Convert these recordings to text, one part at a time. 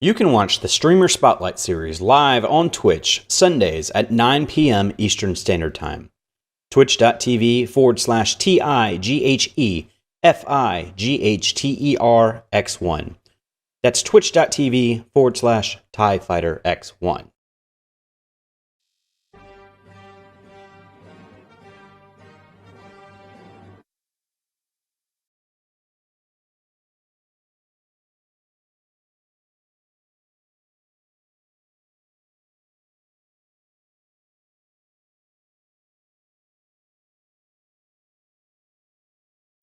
You can watch the Streamer Spotlight series live on Twitch Sundays at 9 p.m. Eastern Standard Time. Twitch.tv/TIGHEFIGHTERX1. That's twitch.tv/TIEFighterX1.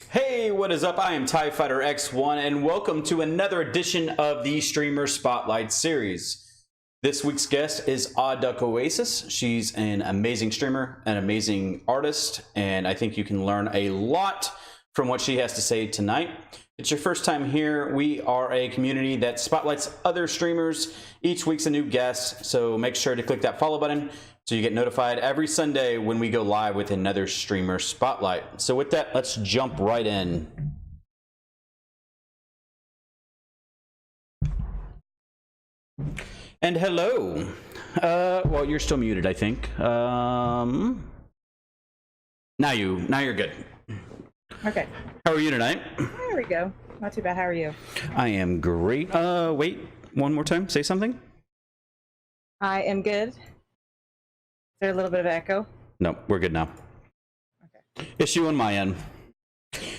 Hey, what is up? I am TIE Fighter X1, and welcome to another edition of the Streamer Spotlight series. This week's guest is OdduckOasis. She's an amazing streamer, an amazing artist, and I think you can learn a lot from what she has to say tonight. If it's your first time here, we are a community that spotlights other streamers. Each week's a new guest, so make sure to click that follow button so you get notified every Sunday when we go live with another streamer spotlight. So with that, let's jump right in. And hello. Well, you're still muted, I think. Now you're good. Okay. How are you tonight? There we go. Not too bad. How are you? I am great. Wait, one more time. Say something. I am good. Is there a little bit of echo? No, we're good now. Okay. Issue on my end.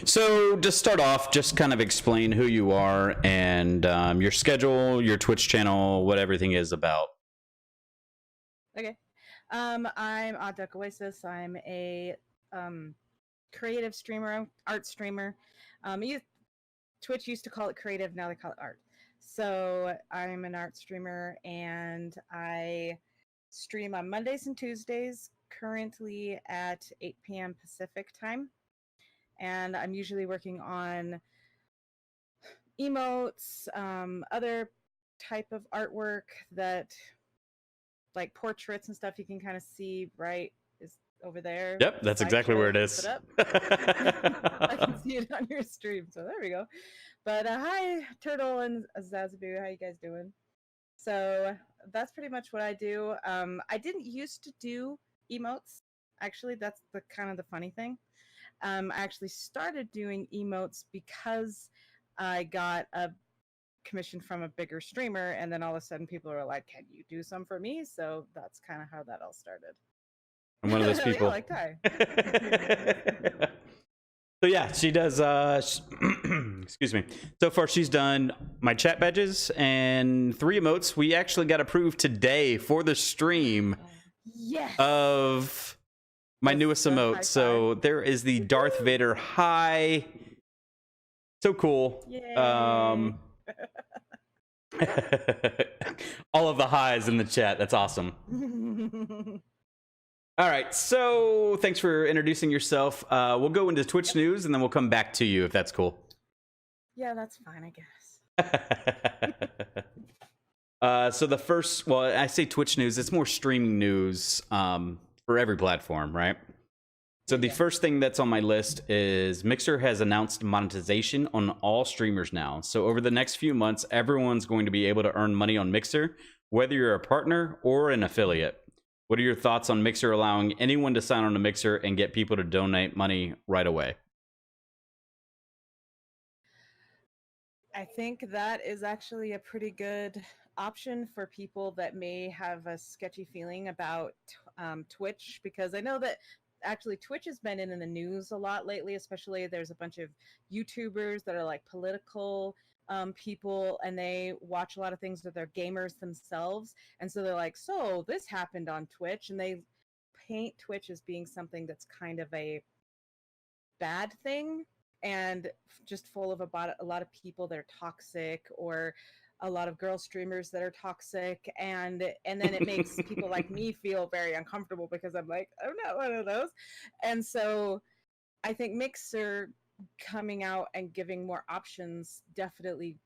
So to start off, just kind of explain who you are and your schedule, your Twitch channel, what everything is about. Okay. I'm OdduckOasis. I'm a creative streamer, art streamer. Twitch used to call it creative, now they call it art. So I'm an art streamer, and I stream on Mondays and Tuesdays, currently at 8 p.m. Pacific time. And I'm usually working on emotes, other type of artwork that, like portraits and stuff, you can kind of see right is over there. Yep, that's exactly where it is. I can see it on your stream, so there we go. But hi, Turtle and Zazaboo, how you guys doing? So that's pretty much what I do. I didn't used to do emotes. Actually, that's the kind of the funny thing. I actually started doing emotes because I got a commission from a bigger streamer, and then all of a sudden people are like, "Can you do some for me?" So that's kind of how that all started. I'm one of those people. Yeah, like Ty. So yeah, she does. Excuse me. So far, she's done my chat badges and 3 emotes. We actually got approved today for the stream. Yes. Of my newest emote. So there is the Darth Vader high. So cool. Yay. All of the highs in the chat. That's awesome. All right. So thanks for introducing yourself. We'll go into Twitch news and then we'll come back to you if that's cool. Yeah, that's fine, I guess. So the first, well, I say Twitch news. It's more streaming news for every platform, right? So the first thing that's on my list is Mixer has announced monetization on all streamers now. So over the next few months, everyone's going to be able to earn money on Mixer, whether you're a partner or an affiliate. What are your thoughts on Mixer allowing anyone to sign on to Mixer and get people to donate money right away? I think that is actually a pretty good option for people that may have a sketchy feeling about Twitch, because I know that actually Twitch has been in the news a lot lately, especially there's a bunch of YouTubers that are like political people, and they watch a lot of things that they're gamers themselves, and so they're like, so this happened on Twitch, and they paint Twitch as being something that's kind of a bad thing and just full of a lot of people that are toxic, or a lot of girl streamers that are toxic, and then it makes people like me feel very uncomfortable because I'm like, I'm not one of those. And so I think Mixer coming out and giving more options definitely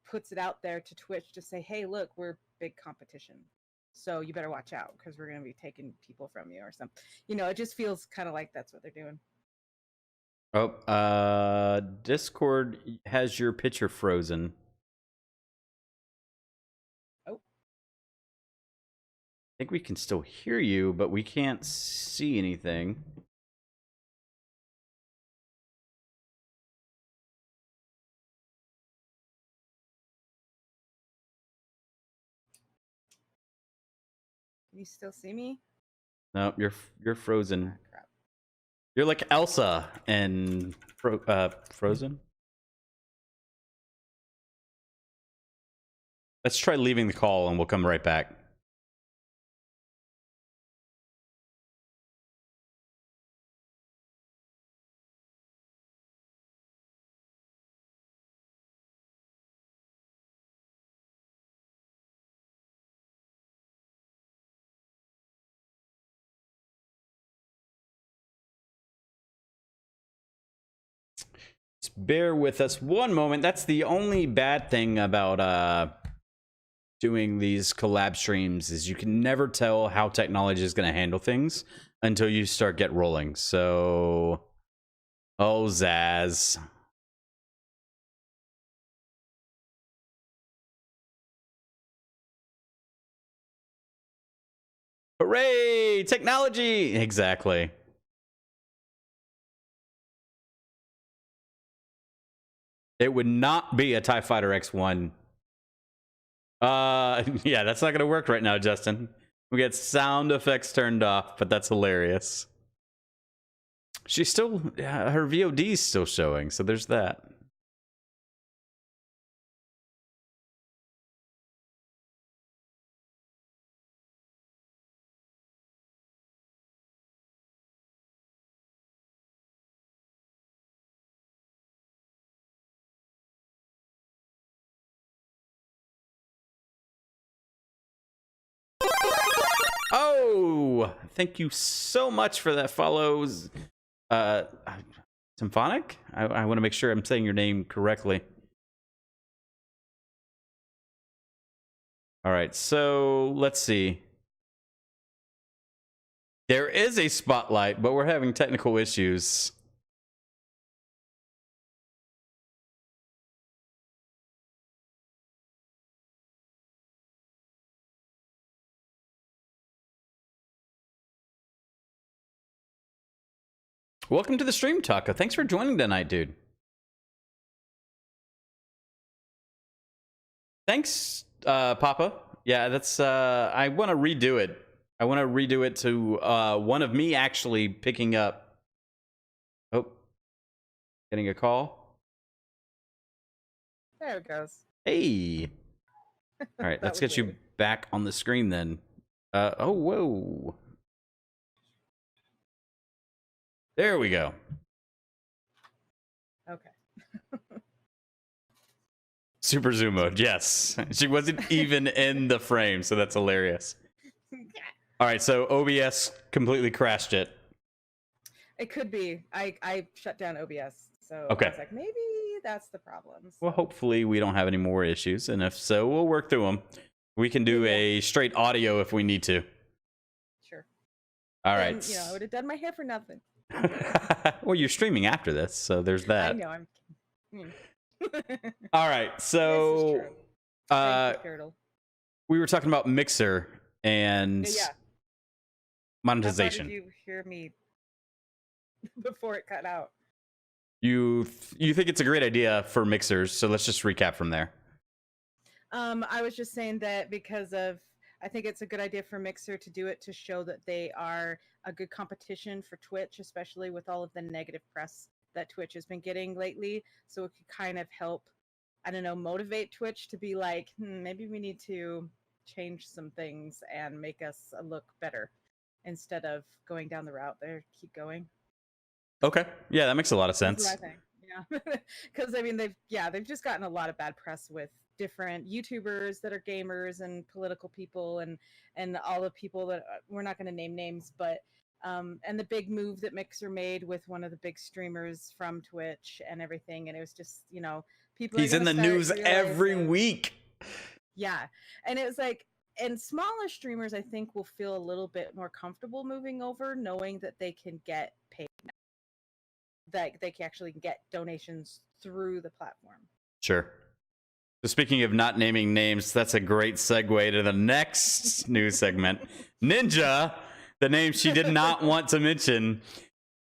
puts it out there to Twitch to say, hey, look, we're big competition, so you better watch out because we're going to be taking people from you or something. You know, it just feels kind of like that's what they're doing. Oh, Discord has your picture frozen. think we can still hear you, but we can't see anything. Can you still see me? No, you're frozen. Ah, crap. You're like Elsa and Frozen. Let's try leaving the call and we'll come right back. Just bear with us one moment. That's the only bad thing about doing these collab streams is you can never tell how technology is going to handle things until you start get rolling. So, oh Zaz. Hooray! Technology! Exactly. It would not be a TIE Fighter X1. Yeah, that's not going to work right now, Justin. We get sound effects turned off, but that's hilarious. She's still, her VOD is still showing, so there's that. Oh, thank you so much for that follows. Symphonic? I want to make sure I'm saying your name correctly. All right, so let's see. There is a spotlight, but we're having technical issues. Welcome to the stream, Taco. Thanks for joining tonight, dude. Thanks, Papa. Yeah, that's, I want to redo it. I want to redo it to one of me actually picking up. Oh, getting a call. There it goes. Hey. All right, let's get you back on the screen then. Oh, whoa. There we go. Okay. Super zoom mode, yes. She wasn't even in the frame, so that's hilarious. All right, so OBS completely crashed it. It could be. I shut down OBS, so Okay. I was like, maybe that's the problem. So. Well, hopefully we don't have any more issues, and if so, we'll work through them. We can do a straight audio if we need to. Sure. All right. And, I would have done my hair for nothing. Well, you're streaming after this, so there's that. I know. I'm. All right, so we were talking about Mixer and monetization. How did you hear me before it cut out? You think it's a great idea for mixers, so let's just recap from there. I was just saying that because I think it's a good idea for Mixer to do it to show that they are a good competition for Twitch, especially with all of the negative press that Twitch has been getting lately. So it could kind of help, I don't know, motivate Twitch to be like, maybe we need to change some things and make us look better instead of going down the route there. Keep going. Okay. Yeah, that makes a lot of sense. That's what I think. Yeah. Because, I mean, they've just gotten a lot of bad press with different YouTubers that are gamers and political people and all the people that we're not going to name names, but and the big move that Mixer made with one of the big streamers from Twitch and everything. And it was just, people. He's in the news every week. Yeah. And it was like, and smaller streamers, I think, will feel a little bit more comfortable moving over, knowing that they can get paid now. That they can actually get donations through the platform. Sure. So speaking of not naming names, that's a great segue to the next news segment. Ninja, the name she did not want to mention,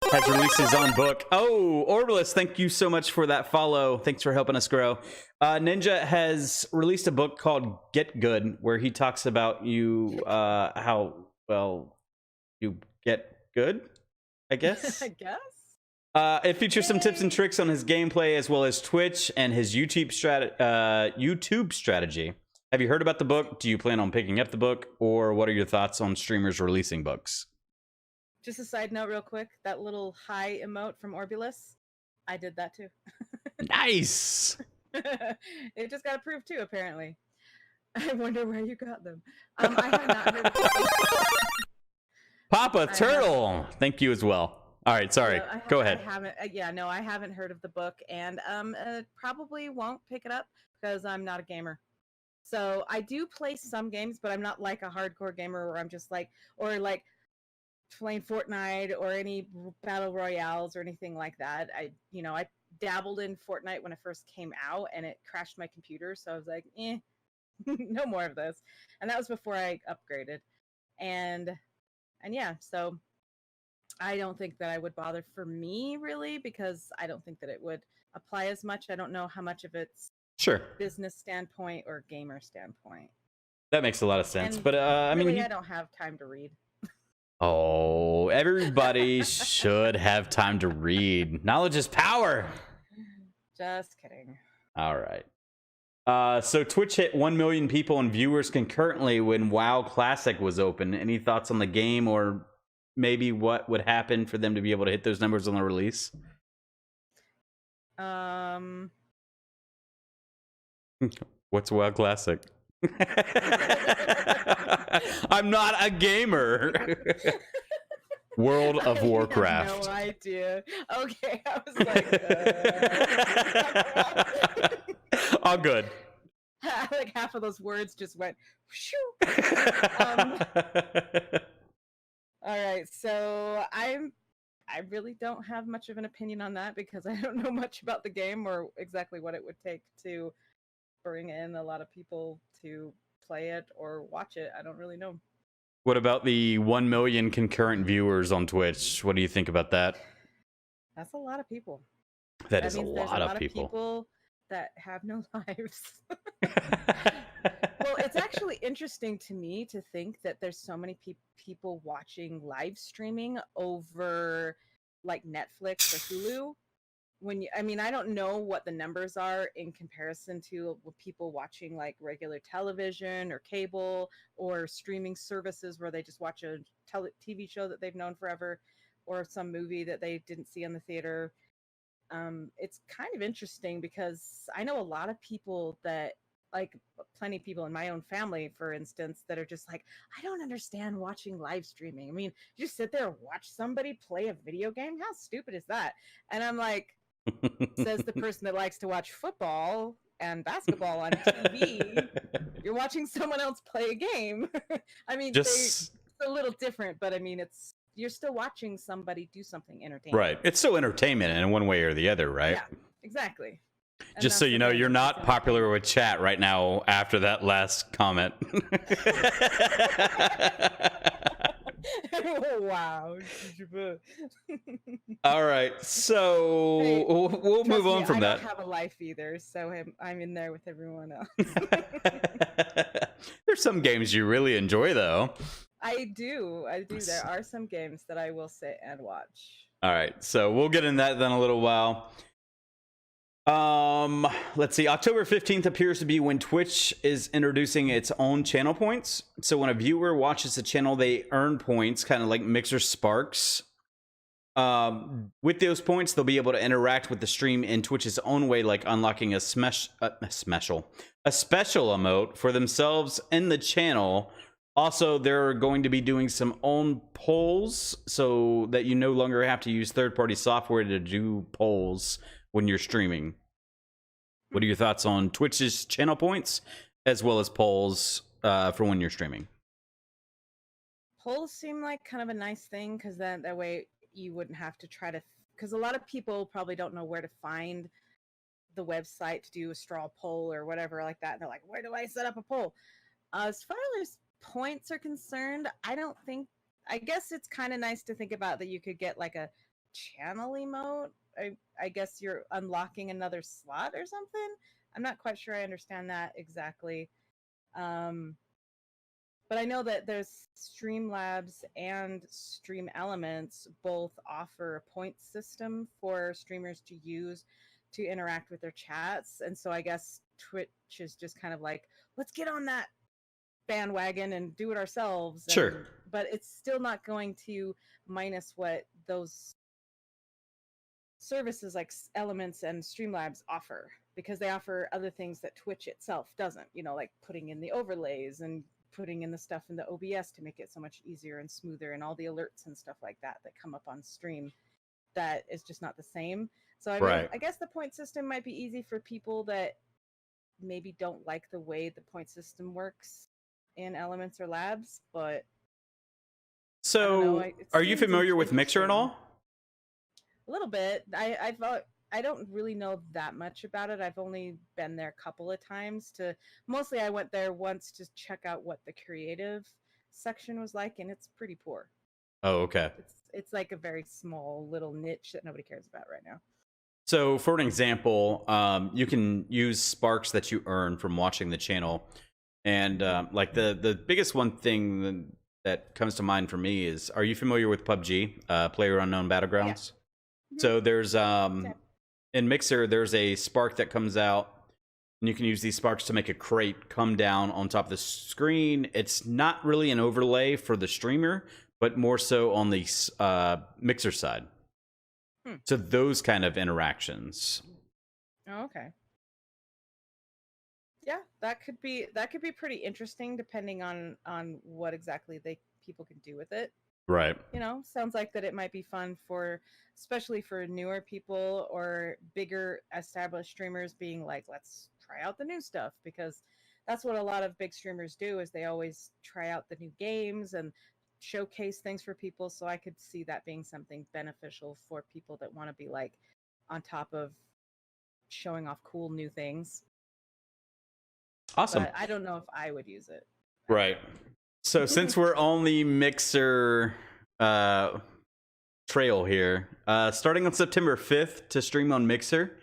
has released his own book. Oh, Orbilis, thank you so much for that follow. Thanks for helping us grow. Ninja has released a book called Get Good, where he talks about how well you get good, I guess. I guess. It features some tips and tricks on his gameplay as well as Twitch and his YouTube strategy. Have you heard about the book? Do you plan on picking up the book? Or what are your thoughts on streamers releasing books? Just a side note real quick. That little hi emote from Orbilis, I did that too. Nice! It just got approved too, apparently. I wonder where you got them. I have not heard of it. Papa Turtle, thank you as well. All right, sorry. Go ahead. I haven't heard of the book, and probably won't pick it up because I'm not a gamer. So I do play some games, but I'm not like a hardcore gamer where I'm just like, or like playing Fortnite or any battle royales or anything like that. I dabbled in Fortnite when it first came out, and it crashed my computer. So I was like, no more of this. And that was before I upgraded. And yeah, so I don't think that I would bother for me really, because I don't think that it would apply as much. I don't know how much of it's business standpoint or gamer standpoint. That makes a lot of sense. And but I really, mean, I don't have time to read. Oh, everybody should have time to read. Knowledge is power. Just kidding. All right. So Twitch hit 1 million people and viewers concurrently when WoW Classic was open. Any thoughts on the game, or maybe what would happen for them to be able to hit those numbers on the release? What's WoW Classic? I'm not a gamer. World of Warcraft. I have no idea. Okay, I was like, all good. Like half of those words just went. All right, so I really don't have much of an opinion on that because I don't know much about the game or exactly what it would take to bring in a lot of people to play it or watch it. I don't really know. What about the 1 million concurrent viewers on Twitch? What do you think about that? That's a lot of people. That is a lot of people that have no lives. Well, it's actually interesting to me to think that there's so many people watching live streaming over like Netflix or Hulu. I don't know what the numbers are in comparison to people watching like regular television or cable or streaming services where they just watch a TV show that they've known forever or some movie that they didn't see in the theater. It's kind of interesting because I know a lot of people that, like plenty of people in my own family, for instance, that are just like, I don't understand watching live streaming. I mean, you just sit there and watch somebody play a video game? How stupid is that? And I'm like, says the person that likes to watch football and basketball on TV. You're watching someone else play a game. I mean, it's a little different, but I mean, you're still watching somebody do something entertaining. Right. It's still entertainment in one way or the other, right? Yeah, exactly. And just so you know, you're not popular with chat right now after that last comment. Wow. All right, so we'll move on from that. I don't have a life either, so I'm in there with everyone else. There's some games you really enjoy, though. I do. There are some games that I will sit and watch. All right, so we'll get in that then a little while. Let's see. October 15th appears to be when Twitch is introducing its own channel points. So when a viewer watches a channel, they earn points, kind of like Mixer Sparks. With those points, they'll be able to interact with the stream in Twitch's own way, like unlocking a special emote for themselves in the channel. Also, they're going to be doing some own polls so that you no longer have to use third-party software to do polls when you're streaming. What are your thoughts on Twitch's channel points as well as polls for when you're streaming? Polls seem like kind of a nice thing because that way you wouldn't have to try to, because a lot of people probably don't know where to find the website to do a straw poll or whatever like that. And they're like, where do I set up a poll? As far as points are concerned, I guess it's kind of nice to think about that you could get like a channel emote. I guess you're unlocking another slot or something. I'm not quite sure I understand that exactly. Um, but I know that there's Streamlabs and Stream Elements both offer a point system for streamers to use to interact with their chats. And so I guess Twitch is just kind of like, let's get on that bandwagon and do it ourselves. Sure. But it's still not going to minus what those services like Elements and Streamlabs offer, because they offer other things that Twitch itself doesn't, like putting in the overlays and putting in the stuff in the OBS to make it so much easier and smoother, and all the alerts and stuff like that come up on stream. That is just not the same. So I mean, Right. I guess the point system might be easy for people that maybe don't like the way the point system works in Elements or Labs, but So, are you familiar with Mixer at all? A little bit. I don't really know that much about it. I've only been there a couple of times. Mostly I went there once to check out what the creative section was like, and it's pretty poor. Oh, okay. It's like a very small little niche that nobody cares about right now. So, for an example, you can use sparks that you earn from watching the channel, and like the biggest one thing that comes to mind for me is: are you familiar with PUBG, Player Unknown Battlegrounds? Yeah. So there's in Mixer, there's a spark that comes out, and you can use these sparks to make a crate come down on top of the screen. It's not really an overlay for the streamer, but more so on the Mixer side. So those kind of interactions. Oh, okay. Yeah, that could be pretty interesting, depending on what exactly people can do with it. Right. Sounds like that it might be fun especially for newer people or bigger established streamers being like, let's try out the new stuff, because that's what a lot of big streamers do, is they always try out the new games and showcase things for people. So I could see that being something beneficial for people that want to be like on top of showing off cool new things. Awesome. But I don't know if I would use it. Right. So since we're on the Mixer trail here, starting on September 5th to stream on Mixer,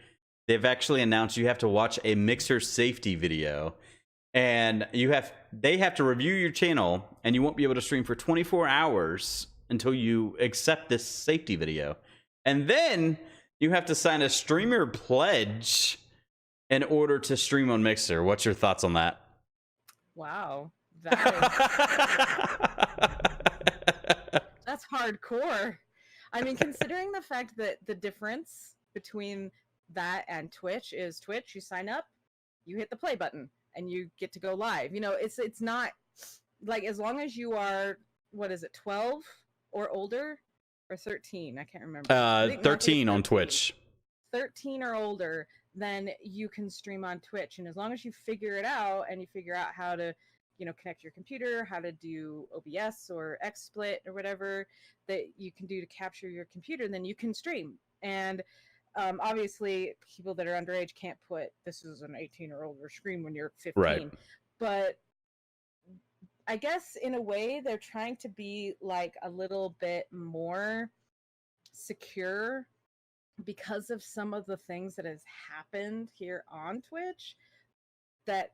they've actually announced you have to watch a Mixer safety video, and they have to review your channel, and you won't be able to stream for 24 hours until you accept this safety video. And then you have to sign a streamer pledge in order to stream on Mixer. What's your thoughts on that? Wow. That's hardcore. I mean, considering the fact that the difference between that and Twitch is Twitch, you sign up, you hit the play button, and you get to go live. It's not like, as long as you are, 12 or older, or 13, I can't remember. 13 on Twitch. 13 or older, then you can stream on Twitch. And as long as you figure it out, and you figure out how to connect your computer, how to do OBS or XSplit or whatever that you can do to capture your computer, then you can stream. And obviously, people that are underage can't put "this is an 18 or older" screen when you're 15. Right. But I guess in a way, they're trying to be like a little bit more secure because of some of the things that has happened here on Twitch, that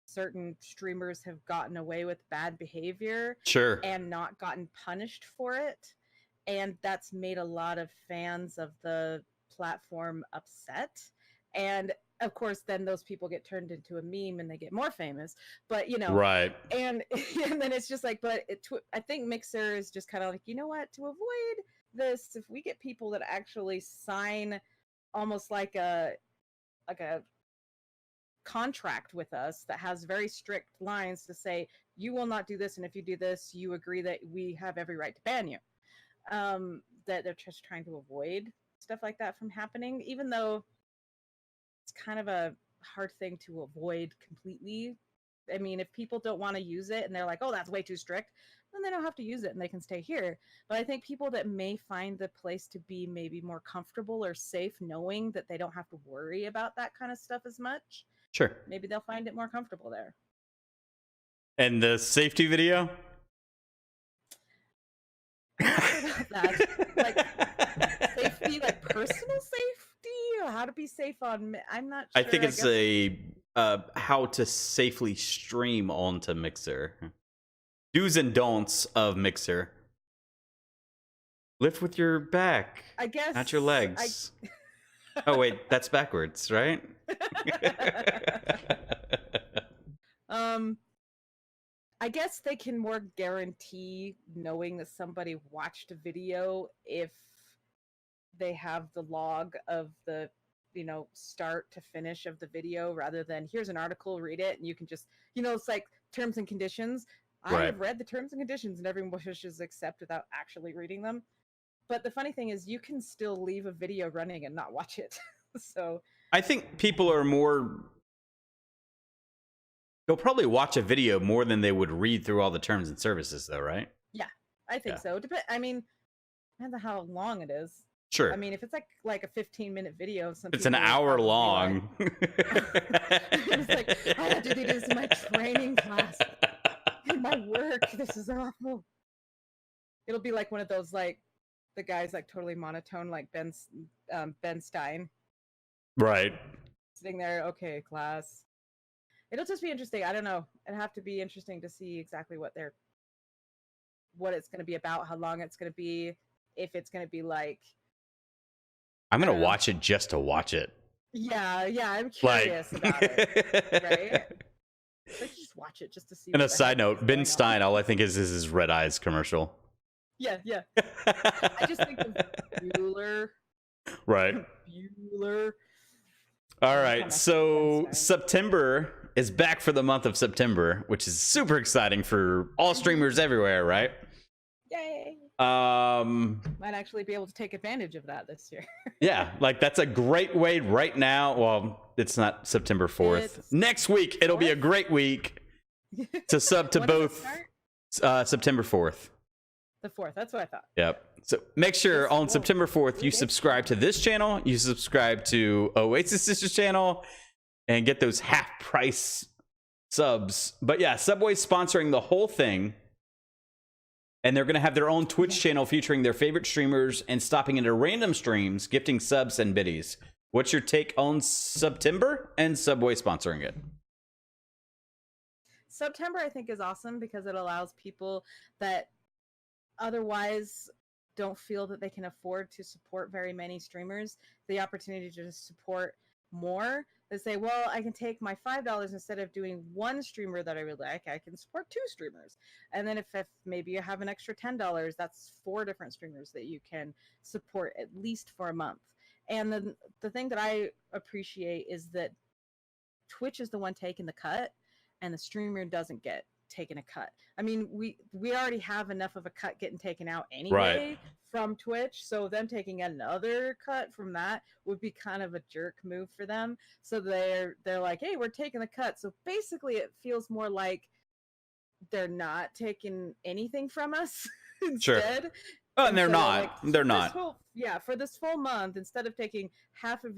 certain streamers have gotten away with bad behavior, sure, and not gotten punished for it. And that's made a lot of fans of the platform upset. And of course, then those people get turned into a meme and they get more famous. But, right. And then it's just like, I think Mixer is just kind of like, you know what, to avoid this, if we get people that actually sign almost like a contract with us that has very strict lines to say, you will not do this, and if you do this, you agree that we have every right to ban you. That they're just trying to avoid stuff like that from happening, even though it's kind of a hard thing to avoid completely. I mean, if people don't want to use it and they're like, oh, that's way too strict, then they don't have to use it and they can stay here. But I think people that may find the place to be maybe more comfortable or safe, knowing that they don't have to worry about that kind of stuff as much, sure, maybe they'll find it more comfortable there. And the safety video? I'm not sure about that. Like safety, like personal safety, or how to be safe on. I'm not sure. I think it's a how to safely stream onto Mixer. Do's and don'ts of Mixer. Lift with your back. I guess. Not your legs. Oh wait, that's backwards, right? I guess they can more guarantee knowing that somebody watched a video if they have the log of the, start to finish of the video, rather than here's an article, read it, and you can just, it's like terms and conditions. Right. I've read the terms and conditions and everyone wishes accept without actually reading them. But the funny thing is you can still leave a video running and not watch it. So I think people are more... They'll probably watch a video more than they would read through all the terms and services, though, right? yeah, I think so. I mean, depends on how long it is. Sure. I mean, if it's like a 15-minute video, it's an hour long. It's like, I have to do this in my training class, in my work. This is awful. It'll be like one of those, like, the guy's like totally monotone, like Ben Stein. Right. Sitting there, okay, class. It'll just be interesting. I don't know. It'll have to be interesting to see exactly what it's going to be about, how long it's going to be, if it's going to be like... I'm going to watch it just to watch it. Yeah, I'm curious about it, right? Let's just watch it just to see. And a side note, Ben Stein, all I think is his Red Eyes commercial. Yeah. I just think of Bueller. Right. Bueller. All right, so September is back for the month of September, which is super exciting for all streamers everywhere, right? Yay! Might actually be able to take advantage of that this year. Yeah, like that's a great way right now. Well, it's not September 4th. Next week, it'll be a great week to sub to both September 4th. The 4th, that's what I thought. Yep. So make sure on September 4th, you subscribe to this channel, you subscribe to Oasis Sisters channel, and get those half price subs. But yeah, Subway's sponsoring the whole thing. And they're going to have their own Twitch channel featuring their favorite streamers and stopping into random streams, gifting subs and biddies. What's your take on September and Subway sponsoring it? September, I think, is awesome because it allows people that otherwise don't feel that they can afford to support very many streamers the opportunity to just support more. They say, well, I can take my $5 instead of doing one streamer that I really like, I can support 2 streamers. And then if maybe you have an extra $10, that's 4 different streamers that you can support at least for a month. And then the thing that I appreciate is that Twitch is the one taking the cut and the streamer doesn't get taken a cut. I mean, we already have enough of a cut getting taken out anyway from Twitch, so them taking another cut from that would be kind of a jerk move for them. So they're like, hey, we're taking the cut. So basically it feels more like they're not taking anything from us instead. Sure. Oh, and they're not. They're not. For this full month, instead of taking half of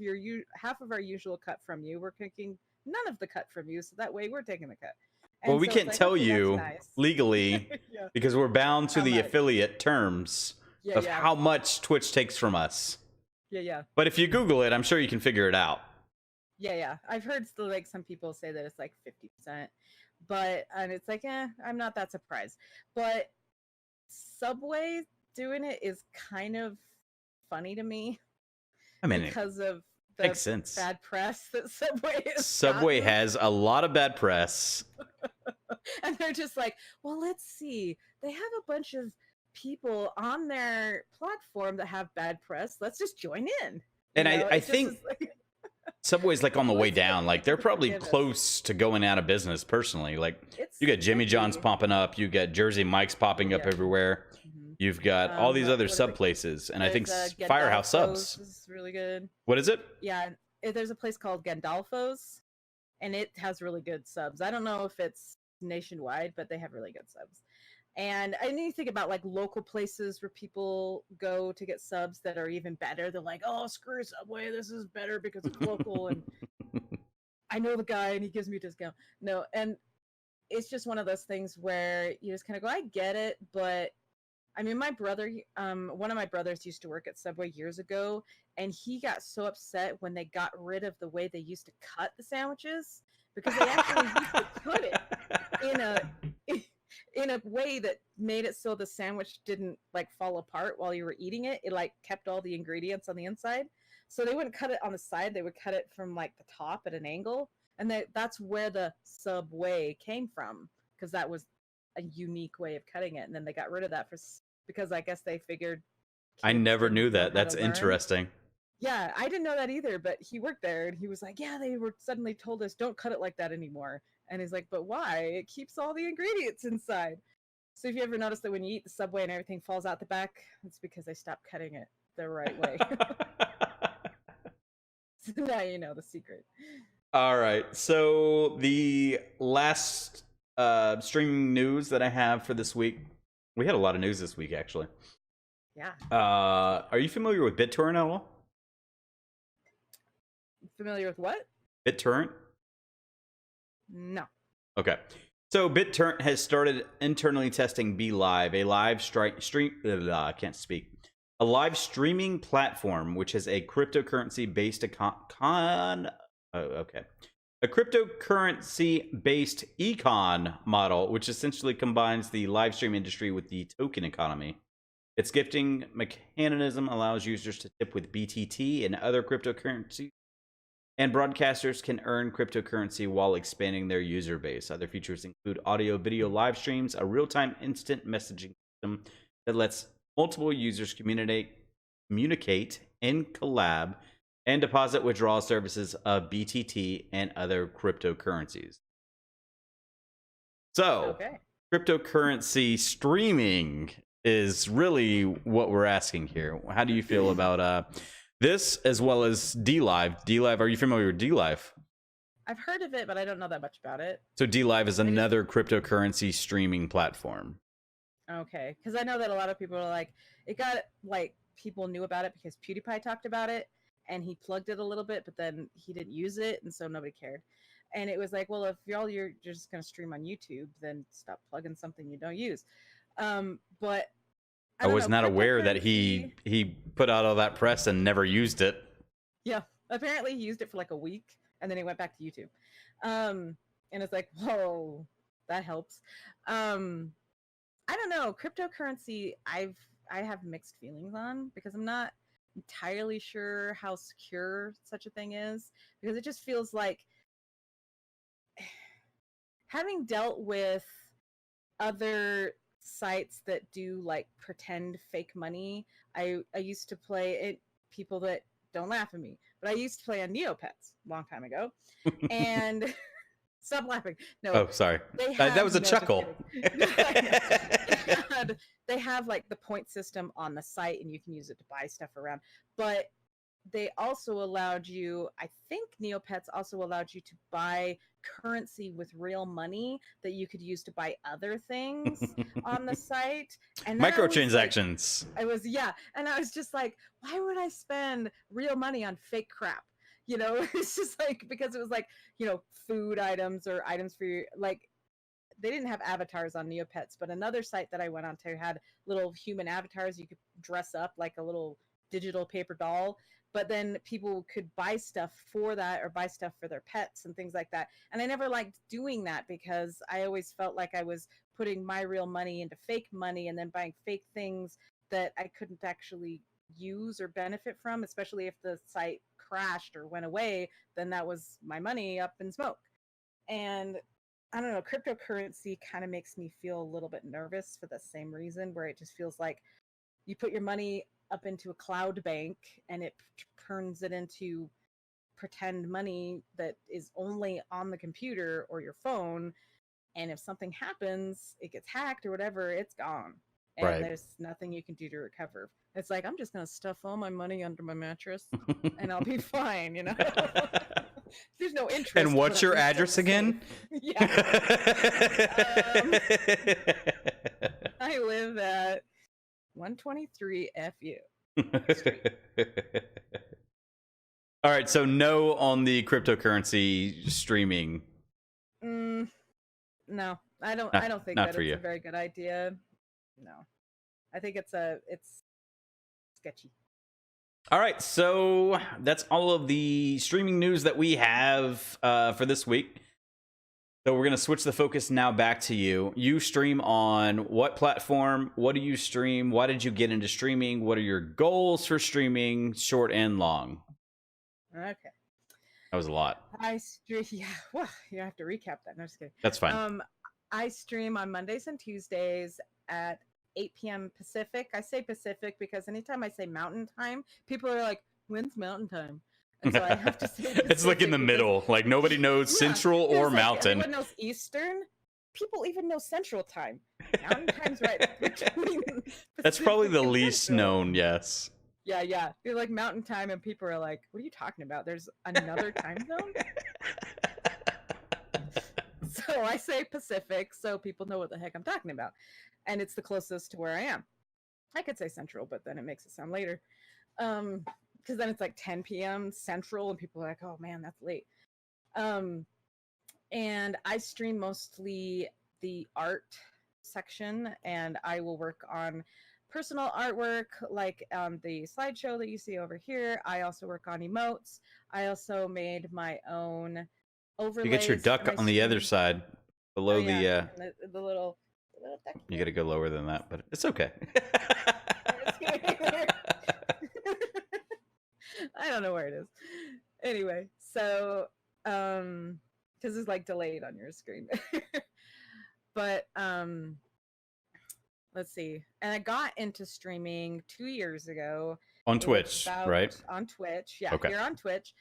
our usual cut from you, we're taking none of the cut from you, so that way we're taking the cut. Well, we can't tell you legally because we're bound to the affiliate terms of how much Twitch takes from us. Yeah. But if you Google it, I'm sure you can figure it out. Yeah. I've heard like some people say that it's like 50%, and it's like, I'm not that surprised. But Subway doing it is kind of funny to me. I mean, because of the makes sense. Bad press that Subway has a lot of bad press. And they're just like, well, let's see. They have a bunch of people on their platform that have bad press. Let's just join in. And I think Subway's like on the way down. Like they're probably close to going out of business personally. Like you got Jimmy John's popping up. You got Jersey Mike's popping up everywhere. You've got all these other sub places, and I think Firehouse Subs is really good. What is it? Yeah, there's a place called Gandalfo's, and it has really good subs. I don't know if it's nationwide, but they have really good subs. And I need to think about like local places where people go to get subs that are even better. They're like, oh, screw Subway, this is better because it's local, and I know the guy and he gives me a discount. No, and it's just one of those things where you just kind of go, I get it, but I mean, my brother, one of my brothers used to work at Subway years ago, and he got so upset when they got rid of the way they used to cut the sandwiches, because they actually used to put it in a in a way that made it so the sandwich didn't like fall apart while you were eating it. It like kept all the ingredients on the inside. So they wouldn't cut it on the side, they would cut it from like the top at an angle. And that's where the Subway came from, because that was a unique way of cutting it. And then they got rid of that because I guess they figured I kids never didn't knew know that. how That's to learn. interesting. Yeah, I didn't know that either, but he worked there and he was like, yeah, they were suddenly told us don't cut it like that anymore. And he's like, but why? It keeps all the ingredients inside. So if you ever notice that when you eat the Subway and everything falls out the back, it's because they stopped cutting it the right way. So now you know the secret. All right. So the last streaming news that I have for this week, we had a lot of news this week, actually. Yeah. Are you familiar with BitTorrent at all? Familiar with what? BitTorrent? No. Okay. So BitTorrent has started internally testing BeLive, a live I can't speak. A live streaming platform which is a cryptocurrency based a cryptocurrency based econ model, which essentially combines the live stream industry with the token economy. Its gifting mechanism allows users to tip with BTT and other cryptocurrencies, and broadcasters can earn cryptocurrency while expanding their user base. Other features include audio video live streams, a real-time instant messaging system that lets multiple users communicate and collab, and deposit withdrawal services of BTT and other cryptocurrencies. So, cryptocurrency streaming is really what we're asking here. How do you feel about this, as well as DLive? DLive, are you familiar with DLive? I've heard of it, but I don't know that much about it. So DLive is another cryptocurrency streaming platform. Okay, because I know that a lot of people are like, it got like people knew about it because PewDiePie talked about it, and he plugged it a little bit, but then he didn't use it, and so nobody cared. And it was like, well, if you're just going to stream on YouTube, then stop plugging something you don't use. But I was not aware that he put out all that press and never used it. Yeah, apparently he used it for like a week, and then he went back to YouTube. And it's like, whoa, that helps. I don't know, cryptocurrency. I have mixed feelings on, because I'm not entirely sure how secure such a thing is, because it just feels like, having dealt with other sites that do like pretend fake money. I used to play it. People that don't laugh at me, but I used to play on Neopets a long time ago, and stop laughing. No. Oh, sorry. That was a chuckle. They have like the point system on the site, and you can use it to buy stuff around. But they also allowed you, I think Neopets also allowed you to buy currency with real money that you could use to buy other things on the site. And microtransactions. I was just like, why would I spend real money on fake crap? You know, it's just like, because it was like, you know, food items or items for your, like, they didn't have avatars on Neopets, but another site that I went on to had little human avatars you could dress up like a little digital paper doll. But then people could buy stuff for that, or buy stuff for their pets and things like that. And I never liked doing that, because I always felt like I was putting my real money into fake money and then buying fake things that I couldn't actually use or benefit from, especially if the site crashed or went away, then that was my money up in smoke. And I don't know, cryptocurrency kind of makes me feel a little bit nervous for the same reason, where it just feels like you put your money up into a cloud bank and it turns it into pretend money that is only on the computer or your phone, and if something happens, it gets hacked or whatever, it's gone, and there's nothing you can do to recover. It's like, I'm just gonna stuff all my money under my mattress and I'll be fine, you know. There's no interest. And what's your address again? Yeah. I live at 123 FU. All right, so no on the cryptocurrency streaming. no, I don't. Not, I don't think not that for it's you. a very good idea. No, I think it's sketchy. All right, so that's all of the streaming news that we have for this week. So we're going to switch the focus now back to you. You stream on what platform? What do you stream? Why did you get into streaming? What are your goals for streaming, short and long? Okay. That was a lot. I stream. Yeah, well, you have to recap that. No, just kidding. That's fine. I stream on Mondays and Tuesdays at 8 p.m. Pacific. I say Pacific because anytime I say Mountain Time, people are like, "When's Mountain Time?" And so I have to say Pacific. It's like in the middle. Like nobody knows Central or like, Mountain. Everyone knows Eastern. People even know Central Time. Mountain Time's right between That's probably the Pacific and least Central. known, yes. Yeah. You're like Mountain Time, and people are like, "What are you talking about? There's another time zone." So I say Pacific, so people know what the heck I'm talking about, and it's the closest to where I am. I could say Central, but then it makes it sound later, because then it's like 10 p.m. Central, and people are like, "Oh man, that's late." And I stream mostly the art section, and I will work on personal artwork like the slideshow that you see over here. I also work on emotes. I also made my own overlays. You get your duck on the other side, below the little duck. You got to go lower than that, but it's okay. I don't know where it is. Anyway, so because it's like delayed on your screen. But let's see. And I got into streaming 2 years ago on Twitch, right? On Twitch, yeah. Okay. Here on Twitch.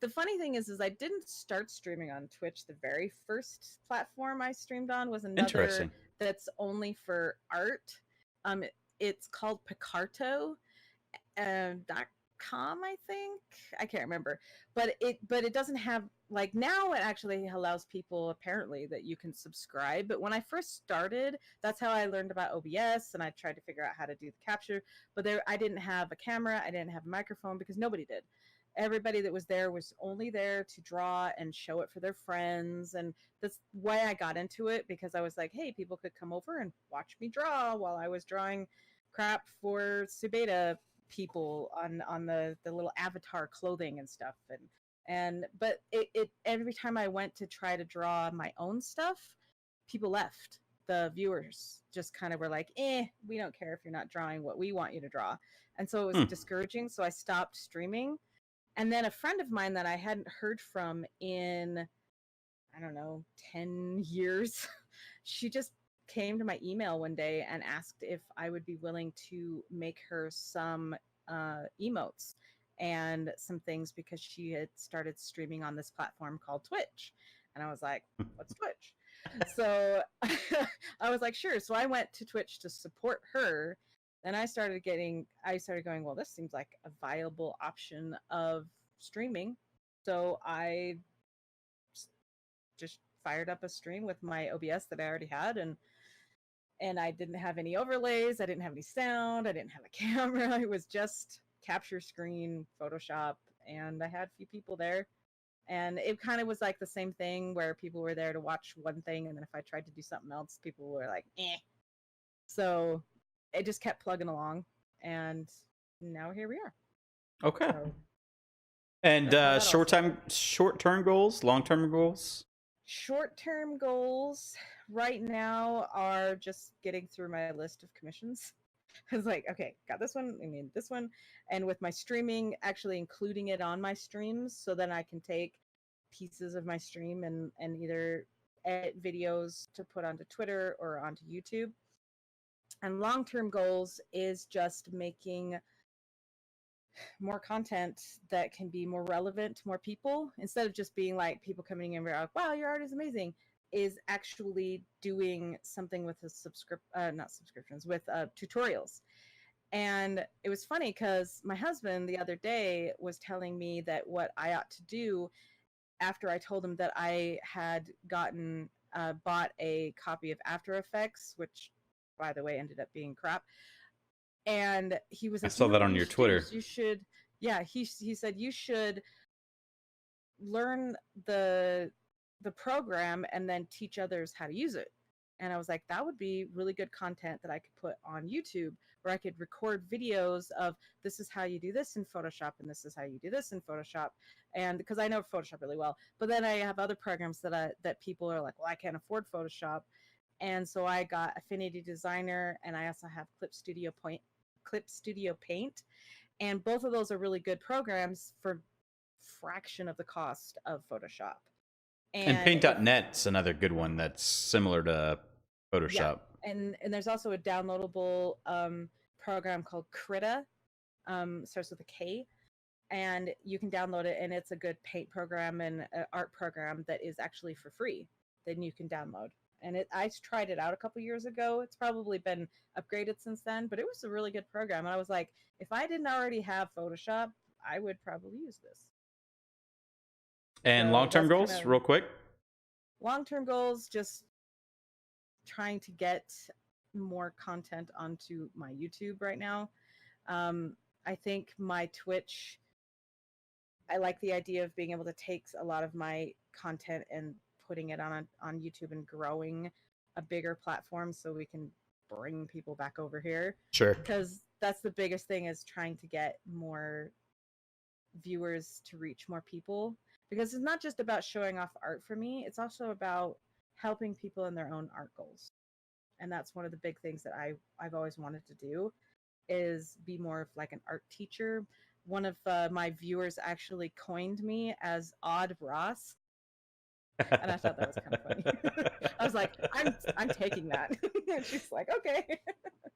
The funny thing is I didn't start streaming on Twitch. The very first platform I streamed on was another that's only for art. It's called Picarto. .com, I think. I can't remember. But it doesn't have, like, now it actually allows people apparently that you can subscribe. But when I first started, that's how I learned about OBS, and I tried to figure out how to do the capture. But I didn't have a camera, I didn't have a microphone, because nobody did. Everybody that was there was only there to draw and show it for their friends. And that's why I got into it, because I was like, hey, people could come over and watch me draw while I was drawing crap for Subeda people on the little avatar clothing and stuff. But it every time I went to try to draw my own stuff, people left. The viewers just kind of were like, we don't care if you're not drawing what we want you to draw. And so it was discouraging. So I stopped streaming. And then a friend of mine that I hadn't heard from in, I don't know, 10 years, she just came to my email one day and asked if I would be willing to make her some emotes and some things, because she had started streaming on this platform called Twitch. And I was like, what's Twitch? So I was like, sure. So I went to Twitch to support her. Then I started going, well, this seems like a viable option of streaming. So I just fired up a stream with my OBS that I already had, and I didn't have any overlays, I didn't have any sound, I didn't have a camera. It was just capture screen, Photoshop, and I had a few people there. And it kind of was like the same thing where people were there to watch one thing, and then if I tried to do something else, people were like, So it just kept plugging along, and now here we are. Okay. So, and short-term goals, long-term goals? Short-term goals right now are just getting through my list of commissions. I was like, okay, got this one, this one. And with my streaming, actually including it on my streams, so then I can take pieces of my stream and either edit videos to put onto Twitter or onto YouTube. And long-term goals is just making more content that can be more relevant to more people, instead of just being like people coming in and like, wow, your art is amazing, is actually doing something with tutorials. And it was funny because my husband the other day was telling me that what I ought to do, after I told him that I had bought a copy of After Effects, which by the way ended up being crap. And he was like, I saw that on your Twitter. You should, yeah, he said you should learn the the program and then teach others how to use it. And I was like, that would be really good content that I could put on YouTube, where I could record videos of this is how you do this in Photoshop and this is how you do this in Photoshop. And because I know Photoshop really well, but then I have other programs that people are like, well, I can't afford Photoshop. And so I got Affinity Designer, and I also have Clip Studio Paint. And both of those are really good programs for fraction of the cost of Photoshop. And Paint.net's another good one that's similar to Photoshop. Yeah. And there's also a downloadable program called Krita, starts with a K, and you can download it, and it's a good paint program and art program that is actually for free. Then you can download. And I tried it out a couple years ago. It's probably been upgraded since then, but it was a really good program. And I was like, if I didn't already have Photoshop, I would probably use this. And so long-term goals, real quick? Long-term goals, just trying to get more content onto my YouTube right now. I think my Twitch, I like the idea of being able to take a lot of my content and putting it on YouTube and growing a bigger platform so we can bring people back over here. Sure. Because that's the biggest thing, is trying to get more viewers to reach more people. Because it's not just about showing off art for me, it's also about helping people in their own art goals. And that's one of the big things that I've always wanted to do, is be more of like an art teacher. One of my viewers actually coined me as Odd Ross. And I thought that was kind of funny. I was like, I'm taking that. And she's like, okay.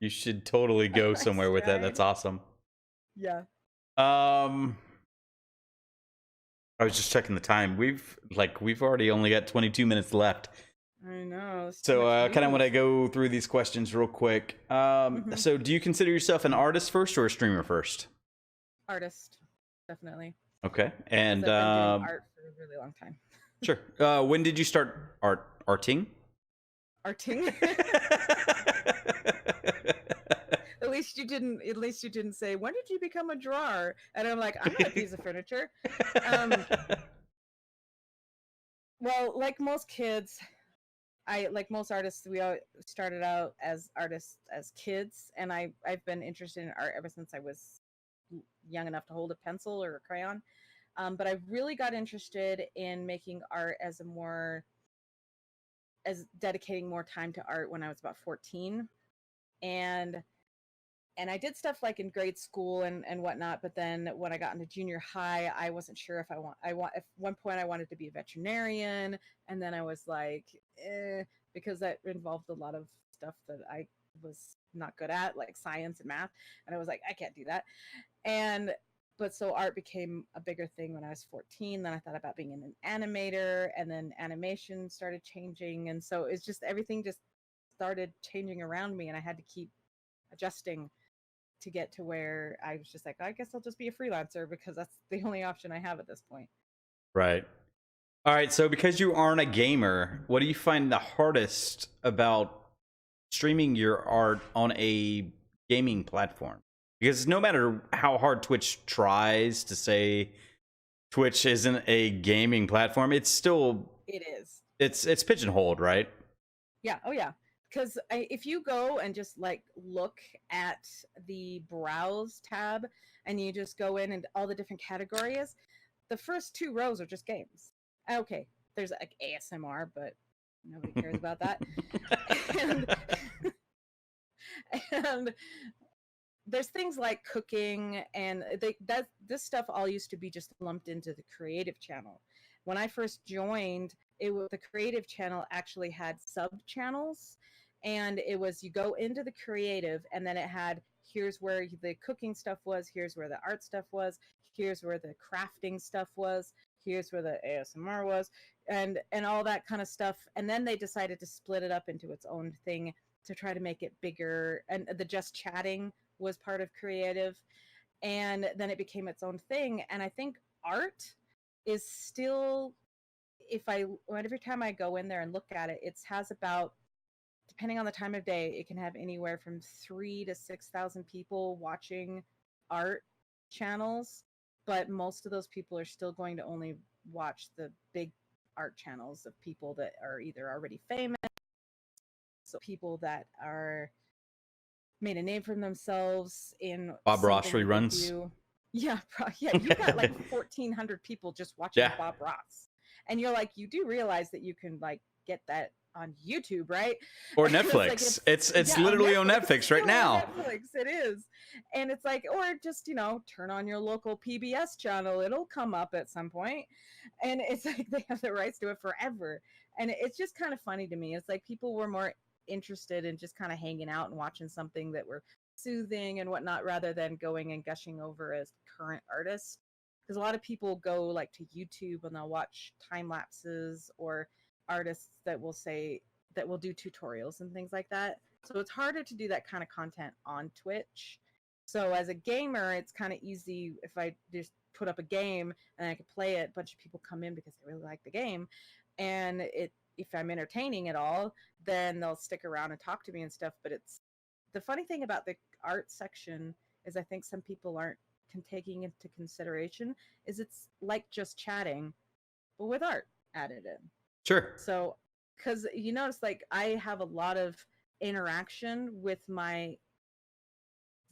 You should totally go somewhere with that. That's awesome. Yeah. I was just checking the time. We've already only got 22 minutes left. I know. So kind of want to go through these questions real quick. So do you consider yourself an artist first or a streamer first? Artist, definitely. Okay. And I've been doing art for a really long time. Sure. When did you start arting? Arting? At least you didn't say, when did you become a drawer? And I'm like, I'm not a piece of furniture. Well, like most kids, like most artists, we all started out as artists as kids, and I've been interested in art ever since I was young enough to hold a pencil or a crayon. But I really got interested in making art as dedicating more time to art when I was about 14. And I did stuff like in grade school and whatnot. But then when I got into junior high, I wasn't sure if at one point I wanted to be a veterinarian. And then I was like, because that involved a lot of stuff that I was not good at, like science and math. And I was like, I can't do that. But so art became a bigger thing when I was 14. Then I thought about being an animator, and then animation started changing. And so it's just, everything just started changing around me, and I had to keep adjusting to get to where I was just like, I guess I'll just be a freelancer, because that's the only option I have at this point. Right. All right. So because you aren't a gamer, what do you find the hardest about streaming your art on a gaming platform? Because no matter how hard Twitch tries to say Twitch isn't a gaming platform, it's still... It is. It's pigeonholed, right? Yeah. Oh, yeah. Because if you go and just like look at the browse tab, and you just go in and all the different categories, the first 2 rows are just games. Okay, there's like ASMR, but nobody cares about that. and there's things like cooking, and this stuff all used to be just lumped into the creative channel. When I first joined, the creative channel actually had sub channels, and it was, you go into the creative, and then it had, here's where the cooking stuff was, here's where the art stuff was, here's where the crafting stuff was, here's where the ASMR was, and all that kind of stuff. And then they decided to split it up into its own thing to try to make it bigger, and the just chatting was part of creative, and then it became its own thing. And I think art is still, every time I go in there and look at it, it has about, depending on the time of day, it can have anywhere from 3,000 to 6,000 people watching art channels, but most of those people are still going to only watch the big art channels of people that are either already famous, so people that are made a name for themselves in Bob Ross something that they reruns. do. Yeah, yeah, you've got like 1,400 people just watching Yeah. Bob Ross, and you're like, you do realize that you can like get that on YouTube, right? Or And it's like, Netflix. It's literally on Netflix It's right still now. on Netflix, it is. And it's like, or just, turn on your local PBS channel. It'll come up at some point. And it's like they have the rights to it forever. And it's just kind of funny to me. It's like people were more interested in just kind of hanging out and watching something that were soothing and whatnot rather than going and gushing over a current artist. Because a lot of people go like to YouTube and they'll watch time lapses or artists that will say that will do tutorials and things like that. So it's harder to do that kind of content on Twitch. So as a gamer, it's kind of easy if I just put up a game and I can play it. A bunch of people come in because they really like the game, and if I'm entertaining at all, then they'll stick around and talk to me and stuff. But it's the funny thing about the art section is I think some people aren't taking into consideration is it's like just chatting, but with art added in. Sure. So, because you notice, like, I have a lot of interaction with my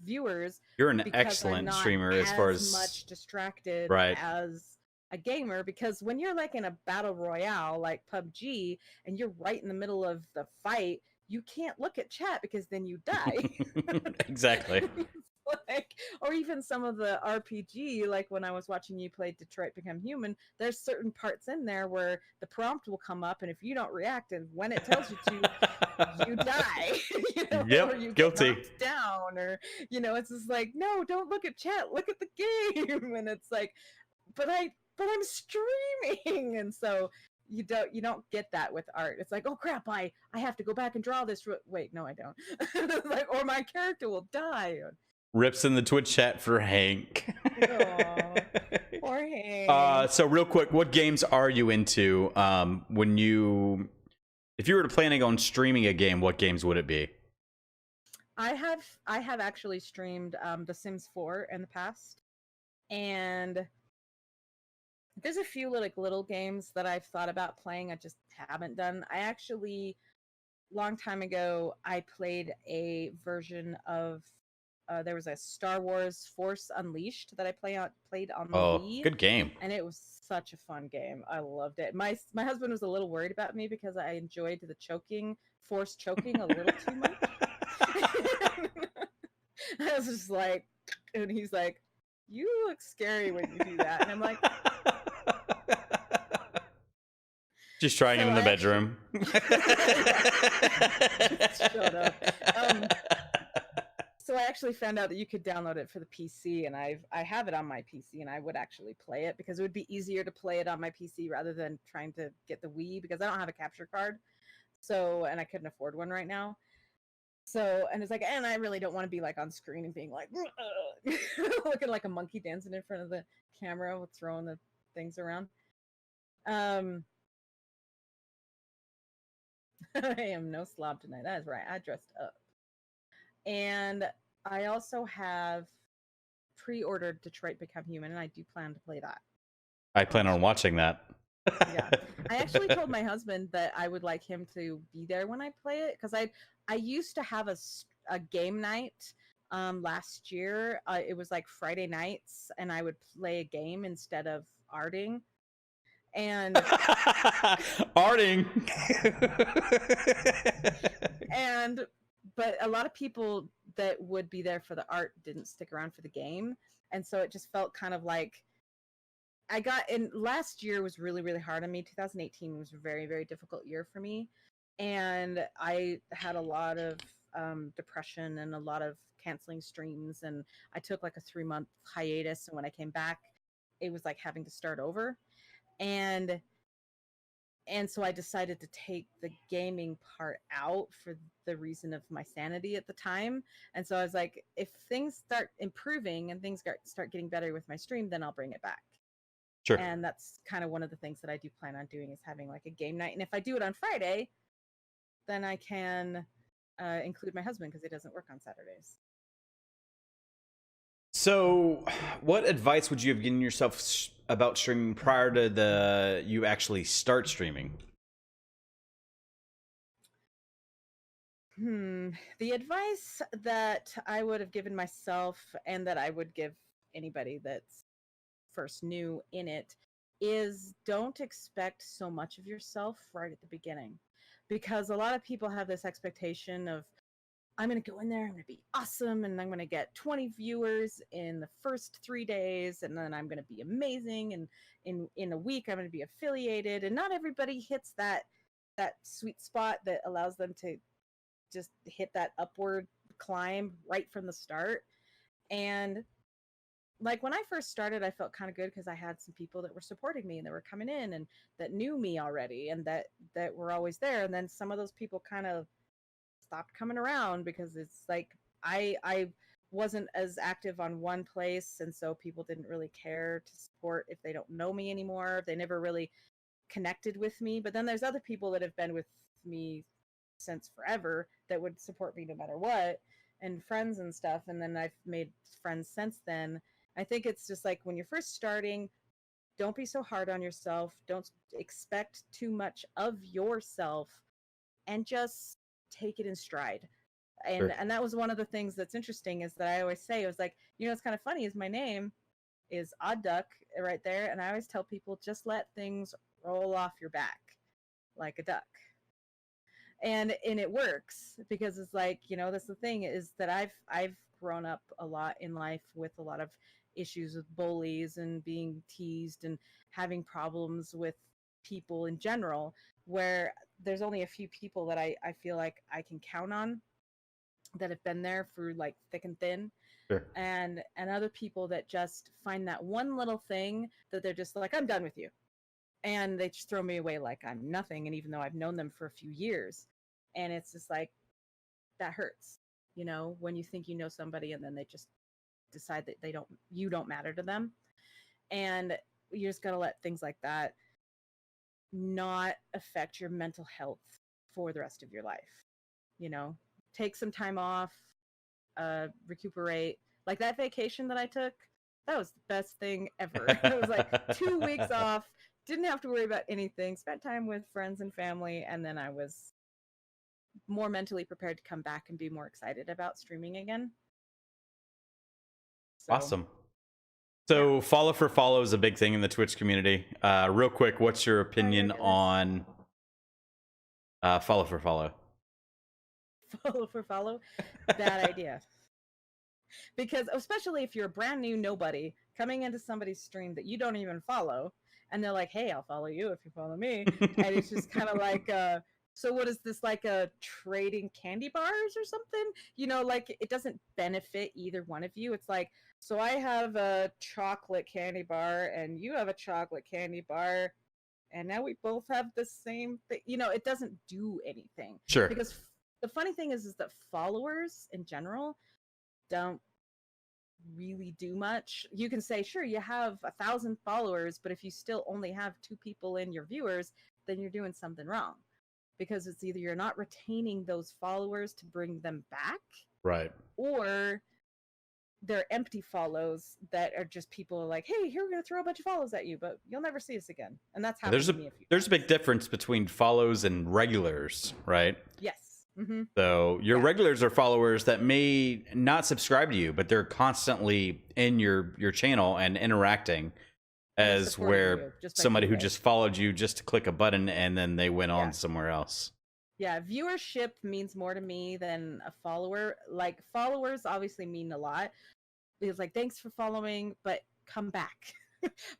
viewers. You're an because excellent I'm not streamer as far as much distracted right. as a gamer. Because when you're like in a battle royale like PUBG and you're right in the middle of the fight, you can't look at chat because then you die. Exactly. Like, or even some of the RPG, like when I was watching you play Detroit Become Human, there's certain parts in there where the prompt will come up, and if you don't react, and when it tells you to, you die. Yep, or you guilty. get knocked down, or it's just like, no, don't look at chat, look at the game, and it's like, but I'm streaming, and so you don't get that with art. It's like, oh crap, I have to go back and draw this. Wait, no, I don't. Like, or my character will die. Rips in the Twitch chat for Hank. Aww, poor Hank. So real quick, what games are you into? If you were planning on streaming a game, what games would it be? I have actually streamed The Sims 4 in the past, and there's a few little games that I've thought about playing. I just haven't done. I actually, long time ago, I played a version of. There was a Star Wars Force Unleashed that I played on the Wii. Good game. And it was such a fun game. I loved it. My husband was a little worried about me because I enjoyed the force choking a little too much. I was just like, and he's like, "You look scary when you do that." And I'm like, just trying it in the bedroom. Shut up. So I actually found out that you could download it for the PC, and I have it on my PC, and I would actually play it because it would be easier to play it on my PC rather than trying to get the Wii, because I don't have a capture card. So, and I couldn't afford one right now. So, and it's like, and I really don't want to be like on screen and being like, looking like a monkey dancing in front of the camera with throwing the things around. I am no slob tonight. That is right. I dressed up. And I also have pre-ordered Detroit Become Human, and I do plan to play that. I plan on watching that. Yeah, I actually told my husband that I would like him to be there when I play it, because I used to have a game night last year. It was like Friday nights, and I would play a game instead of arting. And arting. But a lot of people that would be there for the art didn't stick around for the game. And so it just felt kind of like last year was really, really hard on me. 2018 was a very, very difficult year for me. And I had a lot of depression and a lot of canceling streams. And I took like a 3-month hiatus. And when I came back, it was like having to start over. And so I decided to take the gaming part out for the reason of my sanity at the time. And so I was like, if things start improving and things start getting better with my stream, then I'll bring it back. Sure. And that's kind of one of the things that I do plan on doing, is having like a game night. And if I do it on Friday, then I can include my husband because he doesn't work on Saturdays. So, what advice would you have given yourself about streaming prior to you actually start streaming? The advice that I would have given myself and that I would give anybody that's first new in it is don't expect so much of yourself right at the beginning. Because a lot of people have this expectation of, I'm going to go in there, I'm going to be awesome, and I'm going to get 20 viewers in the first 3 days, and then I'm going to be amazing. And in a week, I'm going to be affiliated. And not everybody hits that sweet spot that allows them to just hit that upward climb right from the start. And like when I first started, I felt kind of good because I had some people that were supporting me and that were coming in and that knew me already and that were always there. And then some of those people kind of stopped coming around because it's like I wasn't as active on one place, and so people didn't really care to support if they don't know me anymore. They never really connected with me. But then there's other people that have been with me since forever that would support me no matter what, and friends and stuff. And then I've made friends since then. I think it's just like when you're first starting, don't be so hard on yourself. Don't expect too much of yourself, and just take it in stride. And Sure. and that was one of the things that's interesting is that I always say, it was like, it's kind of funny is my name is Odd Duck right there, and I always tell people just let things roll off your back like a duck. And it works because it's like, that's the thing is that I've grown up a lot in life with a lot of issues with bullies and being teased and having problems with people in general, where there's only a few people that I feel like I can count on that have been there through like thick and thin, Sure. and other people that just find that one little thing that they're just like, I'm done with you, and they just throw me away like I'm nothing. And even though I've known them for a few years, and it's just like, that hurts, when you think you know somebody and then they just decide that you don't matter to them. And you just got to let things like that not affect your mental health for the rest of your life. Take some time off, recuperate. Like that vacation that I took, that was the best thing ever. It was like 2 weeks off, didn't have to worry about anything, spent time with friends and family, and then I was more mentally prepared to come back and be more excited about streaming again. So, Awesome. yeah. So, follow for follow is a big thing in the Twitch community. Real quick, what's your Oh, opinion my goodness. on follow for follow? Follow for follow? Bad idea. Because especially if you're a brand new nobody coming into somebody's stream that you don't even follow, and they're like, hey, I'll follow you if you follow me. And it's just kind of like, so what is this, like a trading candy bars or something? Like it doesn't benefit either one of you. It's like, so I have a chocolate candy bar and you have a chocolate candy bar, and now we both have the same thing. It doesn't do anything. Sure. Because the funny thing is that followers in general don't really do much. You can say, sure, you have 1,000 followers, but if you still only have 2 people in your viewers, then you're doing something wrong. Because it's either you're not retaining those followers to bring them back, Right. or they're empty follows that are just people like, hey, here, we're going to throw a bunch of follows at you, but you'll never see us again. And that's happened There's to me a few there's a times. big difference between follows and regulars, right? Yes. Mm-hmm. So your Yeah. regulars are followers that may not subscribe to you, but they're constantly in your channel and interacting, They're as supporting you where just by somebody who being there. just followed you just to click a button and then they went on Yeah. somewhere else. Yeah, viewership means more to me than a follower. Like, followers obviously mean a lot. Because, like, thanks for following, but come back.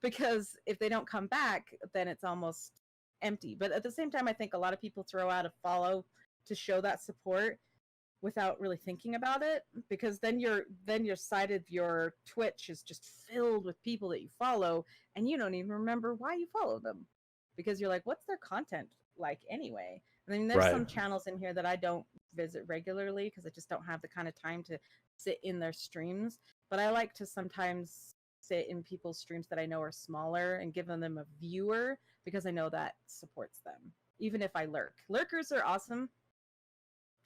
Because if they don't come back, then it's almost empty. But at the same time, I think a lot of people throw out a follow to show that support without really thinking about it, because then your side of your Twitch is just filled with people that you follow, and you don't even remember why you follow them, because you're like, what's their content like anyway? I mean, there's Right. some channels in here that I don't visit regularly because I just don't have the kind of time to sit in their streams, but I like to sometimes sit in people's streams that I know are smaller and give them a viewer, because I know that supports them, even if I lurk. Lurkers are awesome.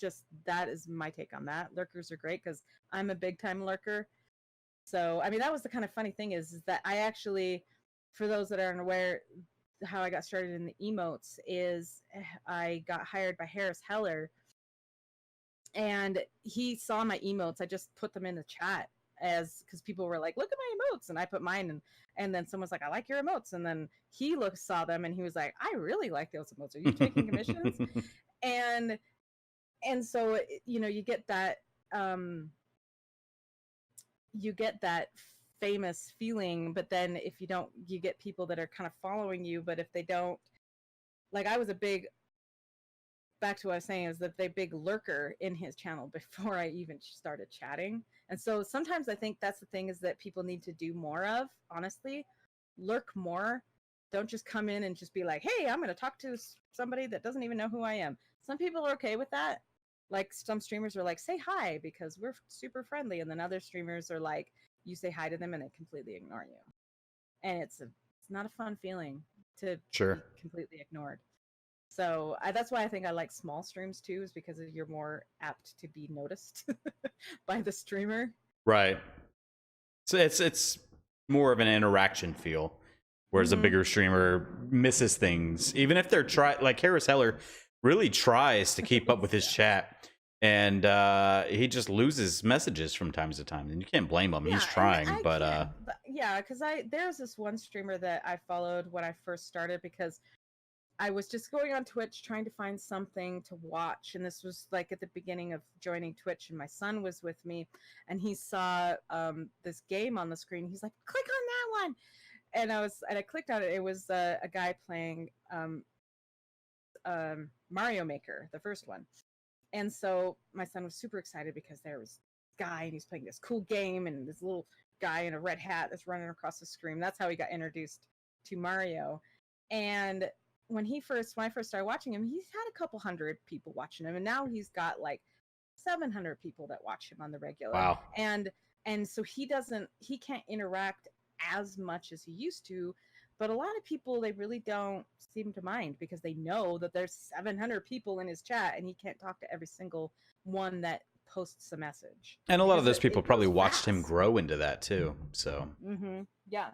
Just that is my take on that. Lurkers are great because I'm a big time lurker. So, I mean, that was the kind of funny thing is that I actually, for those that aren't aware, how I got started in the emotes is I got hired by Harris Heller, and he saw my emotes. I just put them in the chat as because people were like, "Look at my emotes," and I put mine, and then someone's like, "I like your emotes," and then he saw them, and he was like, "I really like those emotes. Are you taking commissions?" and and so you get that you get that famous feeling, but then if you don't, you get people that are kind of following you, but if they don't, like I was a big, back to what I was saying, is that they big lurker in his channel before I even started chatting. And so sometimes I think that's the thing is that people need to do more of, honestly, lurk more. Don't just come in and just be like, hey, I'm going to talk to somebody that doesn't even know who I am. Some people are okay with that. Like some streamers are like, say hi because we're super friendly. And then other streamers are like, you say hi to them and they completely ignore you. And it's not a fun feeling to Sure. be completely ignored. So that's why I think I like small streams too, is because you're more apt to be noticed by the streamer. Right. So it's more of an interaction feel, whereas a bigger streamer misses things, even if they're like Harris Heller really tries to keep up with his chat, and he just loses messages from time to time, and you can't blame him. He's trying, but yeah, because there's this one streamer that I followed when I first started because I was just going on Twitch trying to find something to watch. And this was like at the beginning of joining Twitch, and my son was with me, and he saw this game on the screen. He's like, click on that one. And I clicked on it. It was a guy playing Mario Maker, the first one. And so my son was super excited because there was this guy and he's playing this cool game, and this little guy in a red hat that's running across the screen. That's how he got introduced to Mario. And when I first started watching him, he's had a couple hundred people watching him, and now he's got like 700 people that watch him on the regular. Wow. And so he can't interact as much as he used to, but a lot of people, they really don't seem to mind because they know that there's 700 people in his chat and he can't talk to every single one that posts a message. And a lot of those people probably watched fast. him grow into that too. So yeah.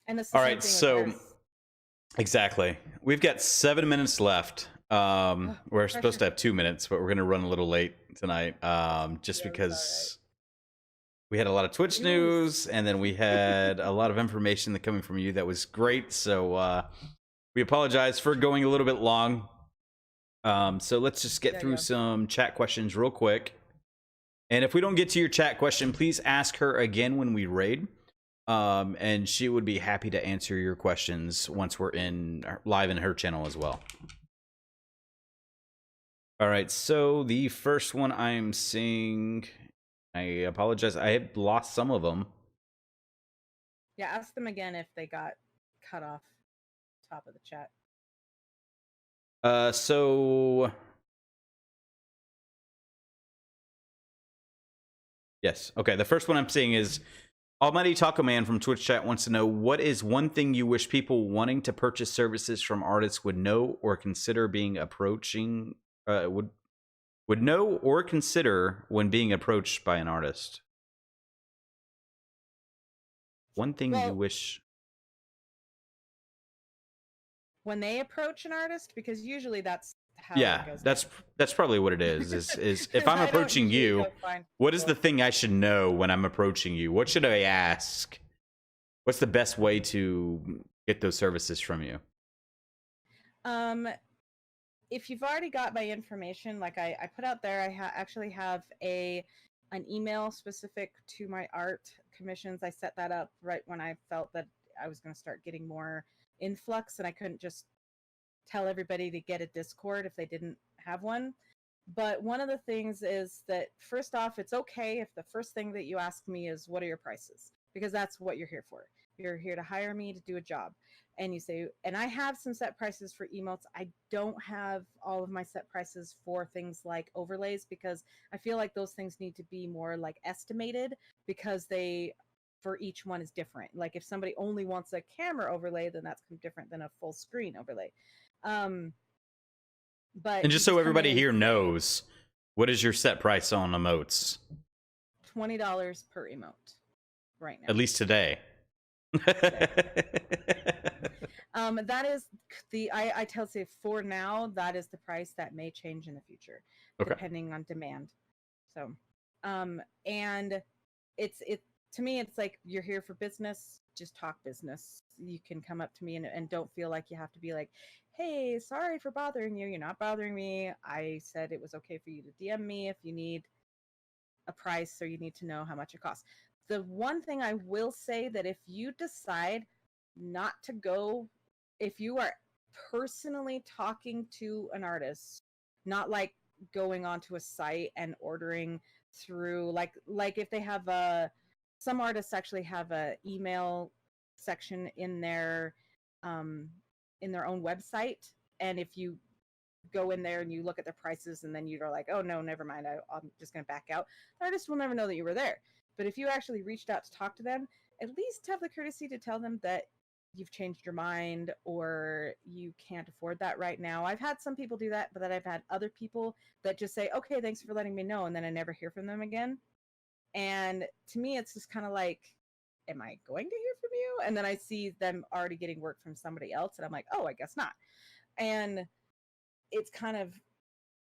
And all right, so exactly. We've got 7 minutes left. We're supposed to have 2 minutes, but we're going to run a little late tonight just because we had a lot of Twitch news, and then we had a lot of information that coming from you that was great. So we apologize for going a little bit long. So let's just get through some chat questions real quick. And if we don't get to your chat question, please ask her again when we raid. And she would be happy to answer your questions once we're live in her channel as well. All right, so the first one I'm seeing, I apologize, I have lost some of them. Yeah, ask them again if they got cut off top of the chat. So yes, okay. The first one I'm seeing is Almighty Taco Man from Twitch chat wants to know, what is one thing you wish people wanting to purchase services from artists would know or consider being approaching would know or consider when being approached by an artist? One thing you wish when they approach an artist, because usually that's how it goes. That's probably what it is. Is if I'm approaching you, what is the thing I should know when I'm approaching you? What should I ask? What's the best way to get those services from you? If you've already got my information, like I put out there, I actually have an email specific to my art commissions. I set that up right when I felt that I was going to start getting more influx, and I couldn't just tell everybody to get a Discord if they didn't have one. But one of the things is that, first off, it's okay if the first thing that you ask me is, what are your prices? Because that's what you're here for. You're here to hire me to do a job. And you say, and I have some set prices for emotes. I don't have all of my set prices for things like overlays, because I feel like those things need to be more like estimated, because they, for each one, is different. Like if somebody only wants a camera overlay, then that's different than a full screen overlay. But and just so everybody here knows, what is your set price on emotes? $20 per emote. right now. At least today. That is I tell you for now, that is the price. That may change in the future, Okay. depending on demand. So, and it to me, it's like, you're here for business, just talk business. You can come up to me and don't feel like you have to be like, hey, sorry for bothering you. You're not bothering me. I said it was okay for you to DM me if you need a price or you need to know how much it costs. The one thing I will say, that if you decide not to go, if you are personally talking to an artist, not like going onto a site and ordering through, like if they have some artists actually have a email section in their own website, and if you go in there and you look at their prices and then you're like, oh no, never mind, I'm just going to back out, the artist will never know that you were there. But if you actually reached out to talk to them, at least have the courtesy to tell them that you've changed your mind or you can't afford that right now. I've had some people do that, but then I've had other people that just say, okay, thanks for letting me know, and then I never hear from them again. And to me, it's just kind of like, am I going to hear from you? And then I see them already getting work from somebody else, and I'm like, oh, I guess not. And it's kind of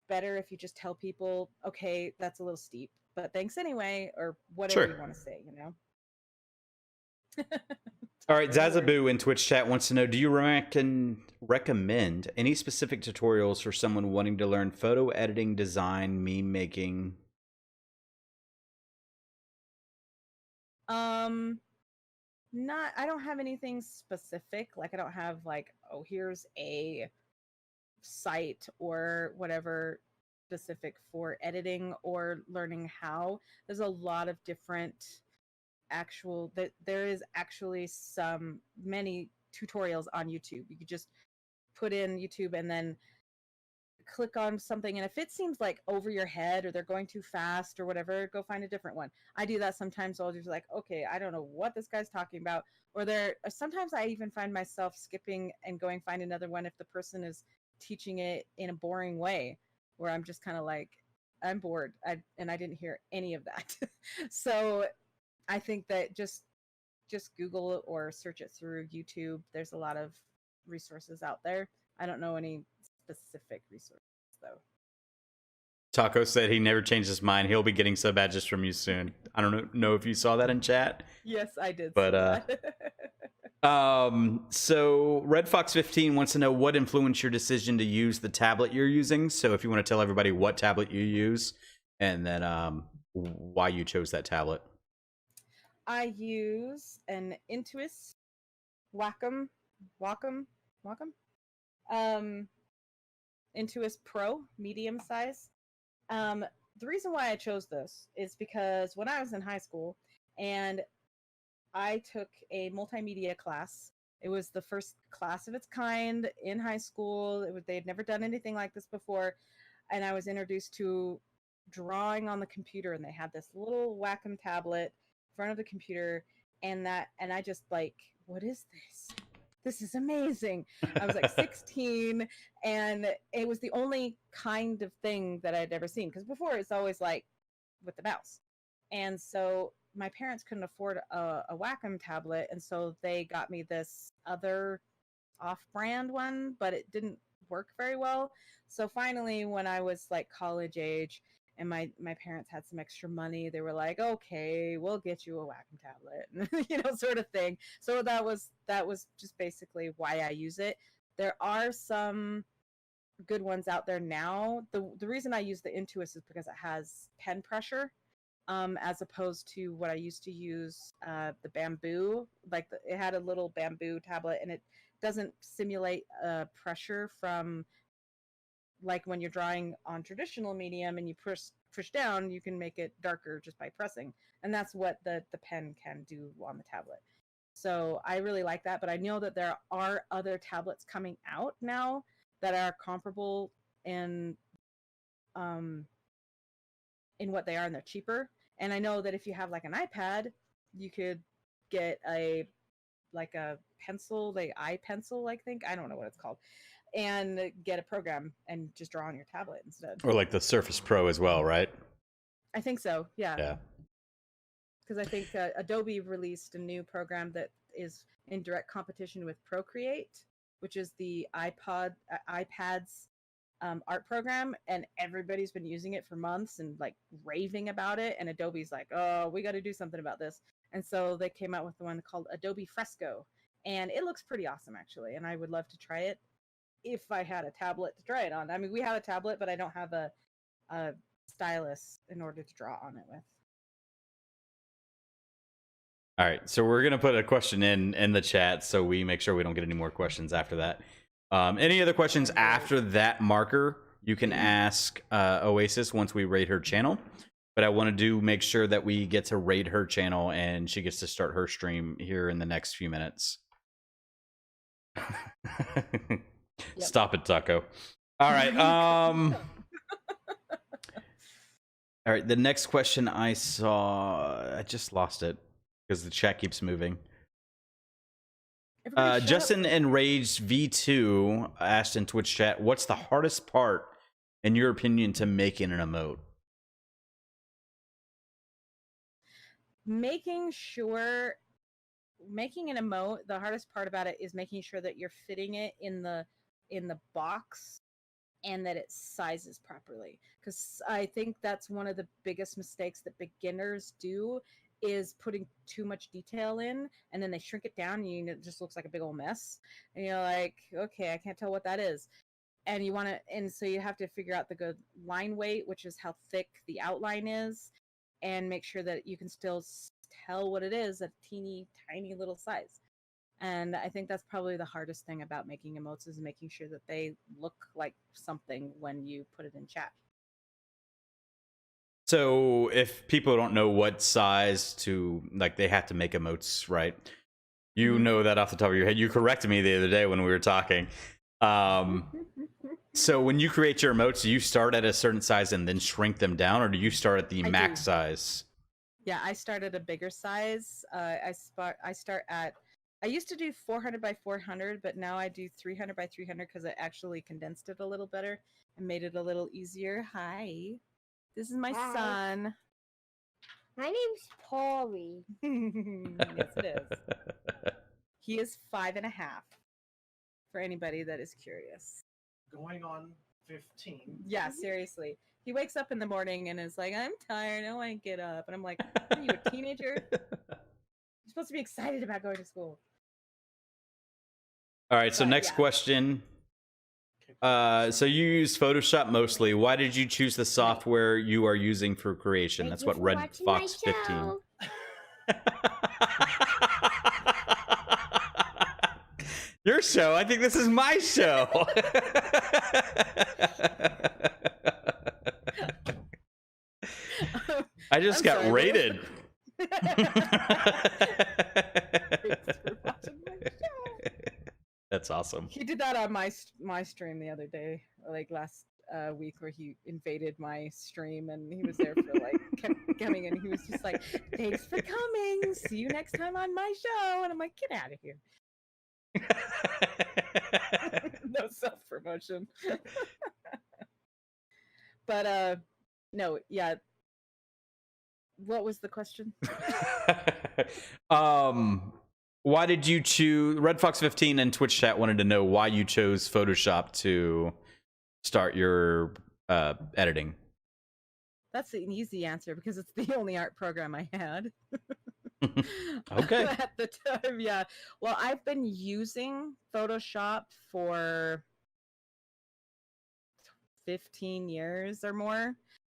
better if you just tell people, okay, that's a little steep, but thanks anyway, or whatever Sure. you want to say, you know? All right, Zazaboo in Twitch chat wants to know, do you recommend any specific tutorials for someone wanting to learn photo editing, design, meme making? Not, I don't have anything specific. Like, I don't have like, oh, here's a site or whatever specific for editing or learning how. There's a lot of different actual, that there is actually many tutorials on YouTube. You could just put in YouTube and then click on something, and if it seems like over your head or they're going too fast or whatever, go find a different one. I do that sometimes. So I'll just like, okay, I don't know what this guy's talking about. Or sometimes I even find myself skipping and going find another one if the person is teaching it in a boring way, where I'm just kind of like, I'm bored, and I didn't hear any of that. So I think that just Google or search it through YouTube. There's a lot of resources out there. I don't know any specific resources though. Taco said he never changed his mind. He'll be getting sub badges from you soon. I don't know if you saw that in chat. Yes, I did. But so Red Fox 15 wants to know what influenced your decision to use the tablet you're using. So if you want to tell everybody what tablet you use and then why you chose that tablet. I use an Intuos Wacom Intuos Pro medium size. The reason why I chose this is because when I was in high school and I took a multimedia class, it was the first class of its kind in high school. They had never done anything like this before, and I was introduced to drawing on the computer, and they had this little Wacom tablet in front of the computer, and I just like, what is this? This is amazing. I was like 16, and it was the only kind of thing that I'd ever seen, because before it's always like with the mouse. And so my parents couldn't afford a Wacom tablet, and so they got me this other off-brand one, but it didn't work very well. So finally, when I was like college age and my parents had some extra money, they were like, okay, we'll get you a Wacom tablet, sort of thing. So that was just basically why I use it. There are some good ones out there now. The reason I use the Intuos is because it has pen pressure, as opposed to what I used to use, the Bamboo. It had a little Bamboo tablet, and it doesn't simulate pressure from, like, when you're drawing on traditional medium and you push down, you can make it darker just by pressing, and that's what the pen can do on the tablet. So I really like that, but I know that there are other tablets coming out now that are comparable in what they are, and they're cheaper. And I know that if you have like an iPad, you could get a pencil, the iPencil, I think. I don't know what it's called. And get a program and just draw on your tablet instead. Or like the Surface Pro as well, right? I think so, yeah. Yeah. because I think Adobe released a new program that is in direct competition with Procreate, which is the iPad's art program, and everybody's been using it for months and like raving about it. And Adobe's like, oh, we got to do something about this. And so they came out with the one called Adobe Fresco, and it looks pretty awesome actually. And I would love to try it if I had a tablet to try it on. I mean, we have a tablet, but I don't have a stylus in order to draw on it with. All right, so we're gonna put a question in the chat so we make sure we don't get any more questions after that. Any other questions after that marker, you can ask Oasis once we rate her channel. But I want to make sure that we get to rate her channel and she gets to start her stream here in the next few minutes. Yep. Stop it, Taco. All right. All right. The next question I saw, I just lost it because the chat keeps moving. Justin Enraged V2 asked in Twitch chat, what's the hardest part, in your opinion, to making an emote? Making an emote, the hardest part about it is making sure that you're fitting it in the box and that it sizes properly. Because I think that's one of the biggest mistakes that beginners do, is putting too much detail in, and then they shrink it down and it just looks like a big old mess. And you're like, okay, I can't tell what that is. And so you have to figure out the good line weight, which is how thick the outline is, and make sure that you can still tell what it is at teeny tiny little size. And I think that's probably the hardest thing about making emotes, is making sure that they look like something when you put it in chat. So if people don't know what size to, like, they have to make emotes, right? You know that off the top of your head. You corrected me the other day when we were talking. So when you create your emotes, do you start at a certain size and then shrink them down, or do you start at the max size? Yeah, I start at a bigger size. I used to do 400 by 400, but now I do 300 by 300 because I actually condensed it a little better and made it a little easier. Hi, this is my son. My name's Polly. Yes, it is. He is 5.5. For anybody that is curious. Going on 15. Yeah, seriously. He wakes up in the morning and is like, I'm tired, I want to get up. And I'm like, are you a teenager? You're supposed to be excited about going to school. All right, so next question. So you use Photoshop mostly. Why did you choose the software you are using for creation? Thank That's you what for Red watching Fox my 15. show. Your show? I think this is my show. I just got rated. That's awesome. He did that on my stream the other day, like last week, where he invaded my stream and he was there for like kept coming, and he was just like, thanks for coming, see you next time on my show. And I'm like, get out of here. No self-promotion. But no, yeah, what was the question? Why did you choose Red Fox 15 and Twitch chat wanted to know why you chose Photoshop to start your editing? That's an easy answer because it's the only art program I had. Okay. At the time, yeah. Well, I've been using Photoshop for 15 years or more.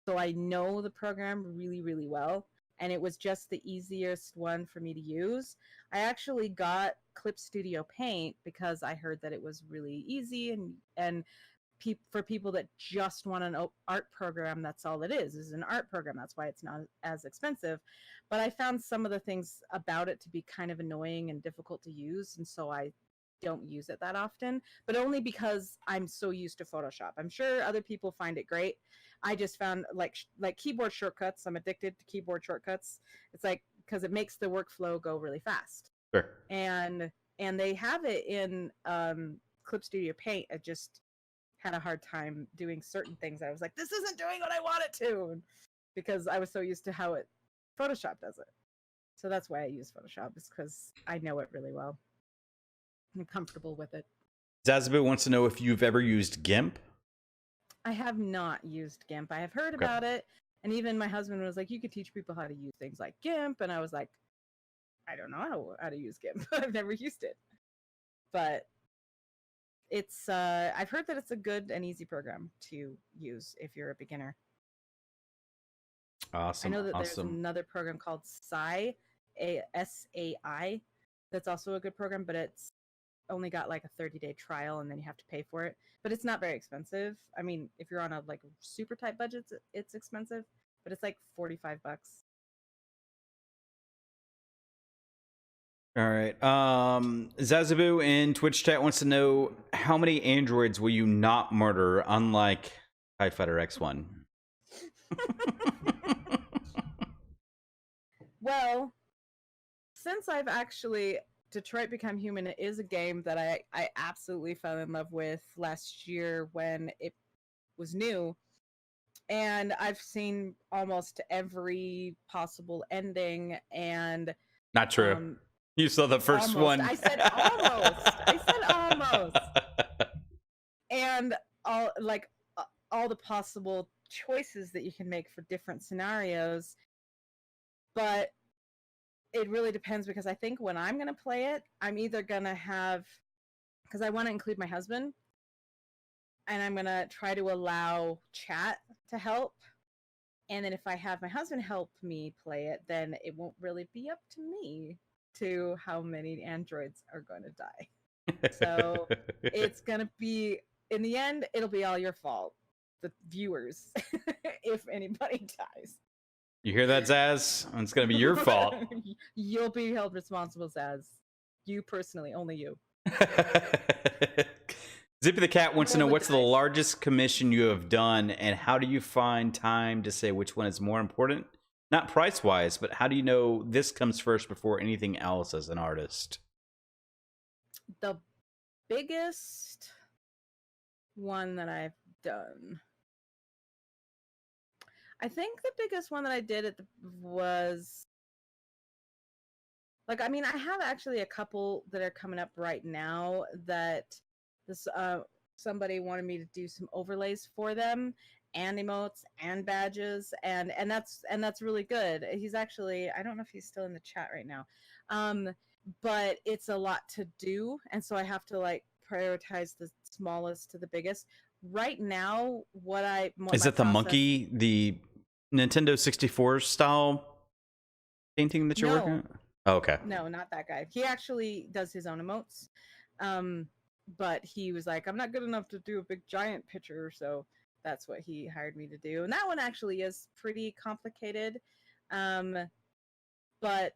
So I know the program really, really well. And it was just the easiest one for me to use. I actually got Clip Studio Paint because I heard that it was really easy, and for people that just want an art program, that's all it is an art program. That's why it's not as expensive. But I found some of the things about it to be kind of annoying and difficult to use, and so I don't use it that often, but only because I'm so used to Photoshop. I'm sure other people find it great. I just found like keyboard shortcuts. I'm addicted to keyboard shortcuts. It's like, because it makes the workflow go really fast. Sure. And they have it in Clip Studio Paint. I just had a hard time doing certain things. I was like, this isn't doing what I want it to, because I was so used to how Photoshop does it. So that's why I use Photoshop, is because I know it really well. I'm comfortable with it. Zazabu wants to know if you've ever used GIMP. I have not used GIMP. I have heard Okay. about it, and even my husband was like, "You could teach people how to use things like GIMP," and I was like, "I don't know how to use GIMP. I've never used it." But it's I've heard that it's a good and easy program to use if you're a beginner. Awesome. I know that there's Awesome. another program called SAI that's also a good program, but it's only got like a 30-day trial and then you have to pay for it. But it's not very expensive. I mean, if you're on a like super tight budget, it's expensive, but it's like $45. All right. Zazabu in Twitch chat wants to know how many androids will you not murder, unlike TIE Fighter X1? Well, since I've actually Detroit Become Human is a game that I absolutely fell in love with last year when it was new. And I've seen almost every possible ending, and Not true. You saw the first almost. one. I said almost. I said almost. And all the possible choices that you can make for different scenarios. But it really depends, because I think when I'm going to play it, I'm either going to have, because I want to include my husband, and I'm going to try to allow chat to help. And then if I have my husband help me play it, then it won't really be up to me to how many androids are going to die. So it's going to be, in the end, it'll be all your fault, the viewers, if anybody dies. You hear that, Zaz? It's going to be your fault. You'll be held responsible, Zaz. You personally, only you. Zippy the Cat wants to know Roll the what's the dice. largest commission you have done, and how do you find time to say which one is more important? Not price-wise, but how do you know this comes first before anything else as an artist? The biggest one that I've done, I think the biggest one that I did was, like, I mean, I have actually a couple that are coming up right now that this somebody wanted me to do some overlays for them, and emotes and badges, and that's really good. He's actually, I don't know if he's still in the chat right now, but it's a lot to do, and so I have to like prioritize the smallest to the biggest. Right now, Is it the monkey, the Nintendo 64 style painting that you're working on? Oh, okay. No, not that guy. He actually does his own emotes. But he was like, I'm not good enough to do a big giant picture, so that's what he hired me to do. And that one actually is pretty complicated. But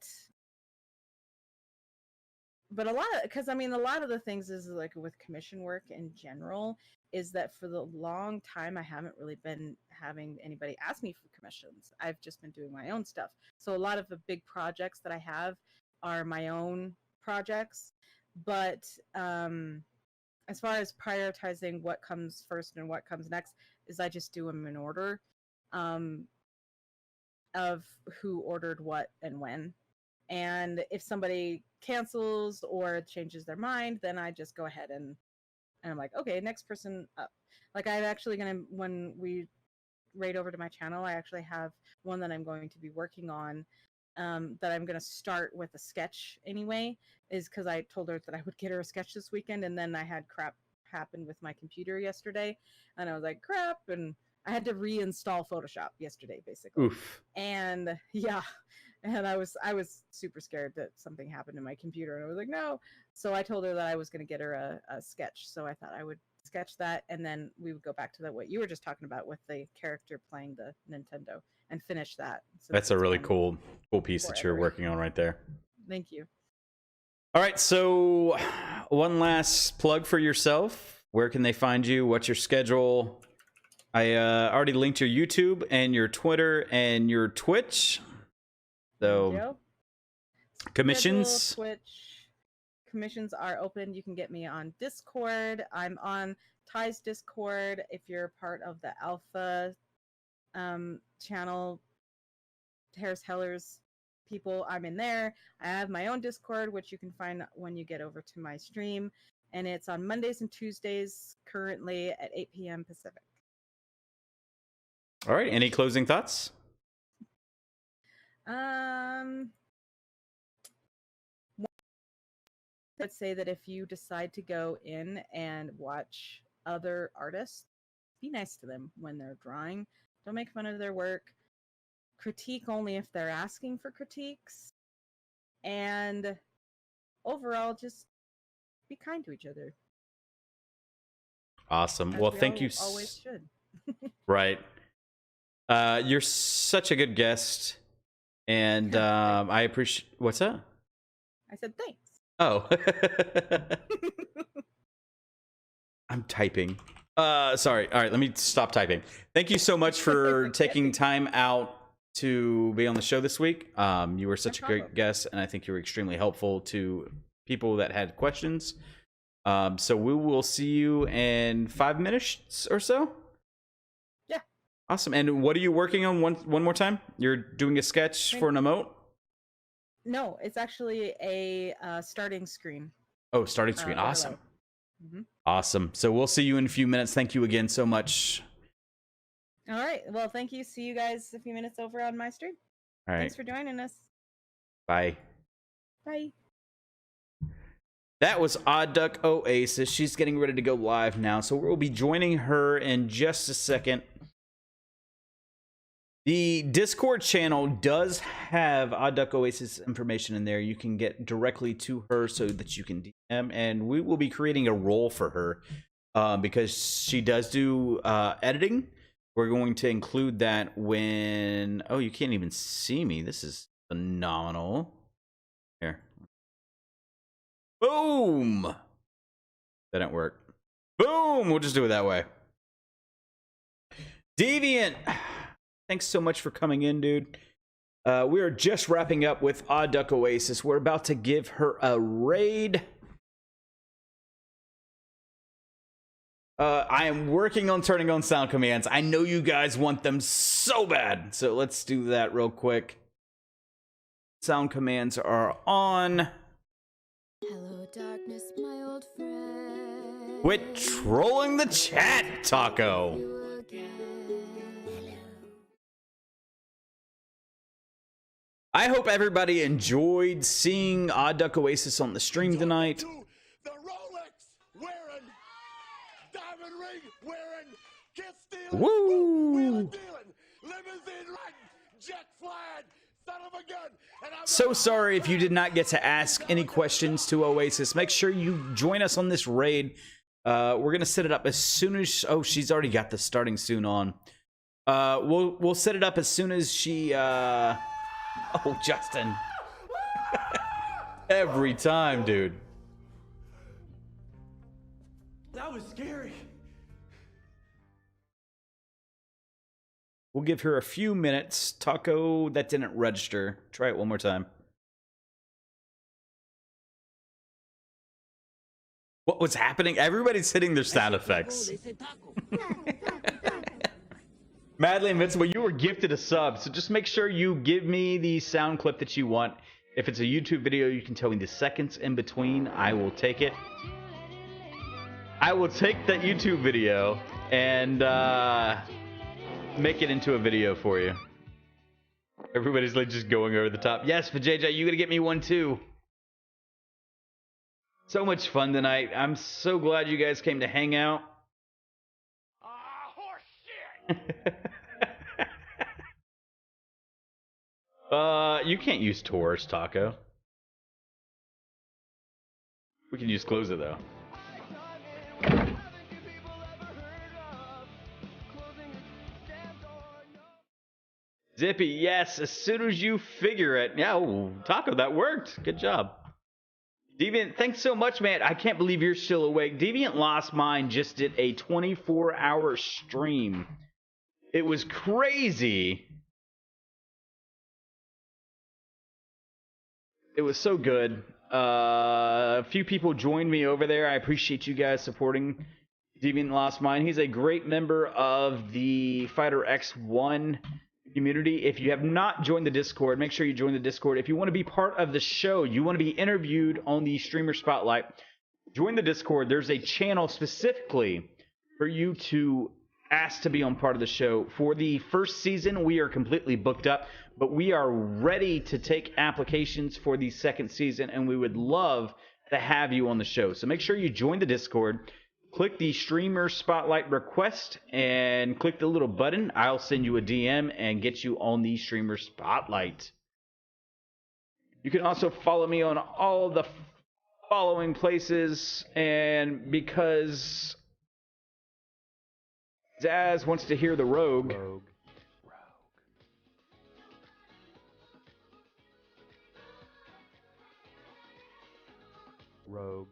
a lot of, because I mean, a lot of the things is like with commission work in general, is that for the long time I haven't really been having anybody ask me for commissions. I've just been doing my own stuff. So a lot of the big projects that I have are my own projects. But as far as prioritizing what comes first and what comes next, is I just do them in order of who ordered what and when. And if somebody cancels or changes their mind, then I just go ahead and I'm like, okay, next person up. Like, I'm actually going to, when we raid over to my channel, I actually have one that I'm going to be working on, that I'm going to start with a sketch anyway, is because I told her that I would get her a sketch this weekend, and then I had crap happen with my computer yesterday, and I was like, crap, and I had to reinstall Photoshop yesterday, basically. Oof. And yeah, and I was super scared that something happened to my computer, and I was like, no. So I told her that I was going to get her a sketch, so I thought I would sketch that, and then we would go back to that, what you were just talking about with the character playing the Nintendo, and finish that. So That's a really cool piece that you're working on right there. Thank you. All right, so one last plug for yourself. Where can they find you? What's your schedule? I already linked your YouTube and your Twitter and your Twitch. So commissions. Schedule, Twitch commissions are open. You can get me on Discord. I'm on Ty's Discord. If you're part of the Alpha channel, Harris Hellers, people, I'm in there. I have my own Discord, which you can find when you get over to my stream, and it's on Mondays and Tuesdays currently at 8 p.m. Pacific. All right. Any closing thoughts? I'd say that if you decide to go in and watch other artists, be nice to them when they're drawing. Don't make fun of their work. Critique only if they're asking for critiques. And overall, just be kind to each other. Awesome. As Well, we thank you. Always should. Right. You're such a good guest. And I appreciate... What's that? I said thanks. Oh. I'm typing. Sorry. All right, let me stop typing. Thank you so much for taking time out to be on the show this week. You were such a great guest, and I think you were extremely helpful to people that had questions. So we will see you in 5 minutes or so. Yeah. Awesome. And what are you working on one more time? You're doing a sketch for an emote? No, it's actually a starting screen. Oh, starting screen. Awesome. Mm-hmm. Awesome. So we'll see you in a few minutes. Thank you again so much. All right. Well, thank you. See you guys a few minutes over on my stream. All right. Thanks for joining us. Bye. Bye. That was OdduckOasis. She's getting ready to go live now, so we'll be joining her in just a second. The Discord channel does have OdduckOasis information in there. You can get directly to her so that you can DM, and we will be creating a role for her because she does do editing. We're going to include that when... Oh, you can't even see me. This is phenomenal. Here. Boom! That didn't work. Boom! We'll just do it that way. Deviant! Thanks so much for coming in, dude. We are just wrapping up with OdduckOasis. We're about to give her a raid. I am working on turning on sound commands. I know you guys want them so bad. So let's do that real quick. Sound commands are on. Hello, darkness, my old friend. Quit trolling the chat, Taco. You again. I hope everybody enjoyed seeing OdduckOasis on the stream tonight. The Rolex wearing, diamond ring wearing, kiss stealing, Woo! wheeling dealing, limousine riding, jet flying, son of a gun. And I'm So sorry if you did not get to ask any questions to Oasis. Make sure you join us on this raid. We're gonna set it up as soon as... Oh, she's already got the starting soon on. We'll set it up as soon as she... Oh, Justin. Every time, dude. That was scary. We'll give her a few minutes. Taco, that didn't register. Try it one more time. What was happening? Everybody's hitting their sound effects. Madly Invincible, you were gifted a sub, so just make sure you give me the sound clip that you want. If it's a YouTube video, you can tell me the seconds in between. I will take it. I will take that YouTube video and make it into a video for you. Everybody's like just going over the top. Yes, Vajayjay, you gotta get me one too. So much fun tonight. I'm so glad you guys came to hang out. Horse shit. You can't use Taurus, Taco. We can use Close It though. Zippy, yes, as soon as you figure it. Yeah, ooh, Taco, that worked. Good job. Deviant, thanks so much, man. I can't believe you're still awake. Deviant Lost Mine just did a 24-hour stream. It was crazy. It was so good. A few people joined me over there. I appreciate you guys supporting Deviant Lost Mine. He's a great member of the Fighter X1 community. If you have not joined the Discord, make sure you join the Discord. If you want to be part of the show, you want to be interviewed on the Streamer Spotlight, join the Discord. There's a channel specifically for you to ask to be on part of the show. For the first season, we are completely booked up, but we are ready to take applications for the second season, and we would love to have you on the show. So make sure you join the Discord. Click the Streamer Spotlight request and click the little button. I'll send you a DM and get you on the Streamer Spotlight. You can also follow me on all the following places, and because Zaz wants to hear the Rogue. Rogue.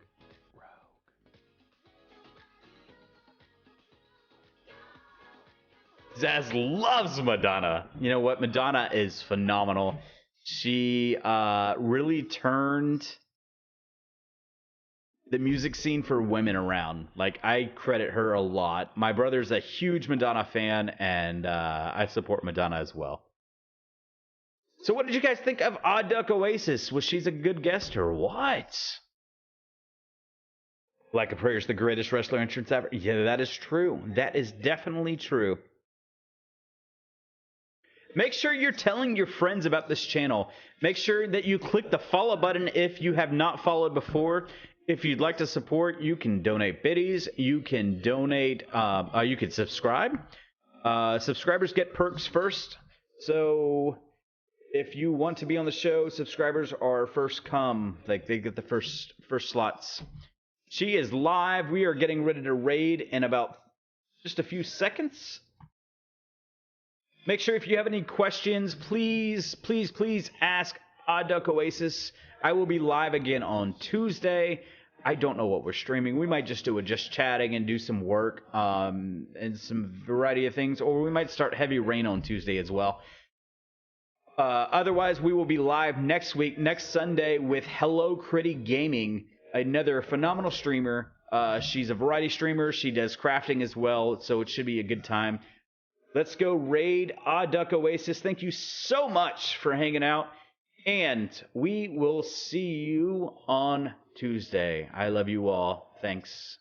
Zaz loves Madonna. You know what? Madonna is phenomenal. She really turned the music scene for women around. Like, I credit her a lot. My brother's a huge Madonna fan, and I support Madonna as well. So what did you guys think of OdduckOasis? Was she a good guest or what? Like a Prayer's the greatest wrestler entrance ever. Yeah, that is true. That is definitely true. Make sure you're telling your friends about this channel. Make sure that you click the follow button if you have not followed before. If you'd like to support, you can donate biddies. You can donate. You can subscribe. Subscribers get perks first. So if you want to be on the show, subscribers are first come. Like, they get the first slots. She is live. We are getting ready to raid in about just a few seconds. Make sure if you have any questions, please ask OdduckOasis. I will be live again on Tuesday. I don't know what we're streaming. We might just do a just chatting and do some work and some variety of things. Or we might start Heavy Rain on Tuesday as well. Otherwise, we will be live next week, next Sunday, with Hello Critty Gaming, another phenomenal streamer. She's a variety streamer. She does crafting as well, so it should be a good time. Let's go raid OdduckOasis. Thank you so much for hanging out, and we will see you on Tuesday. I love you all. Thanks.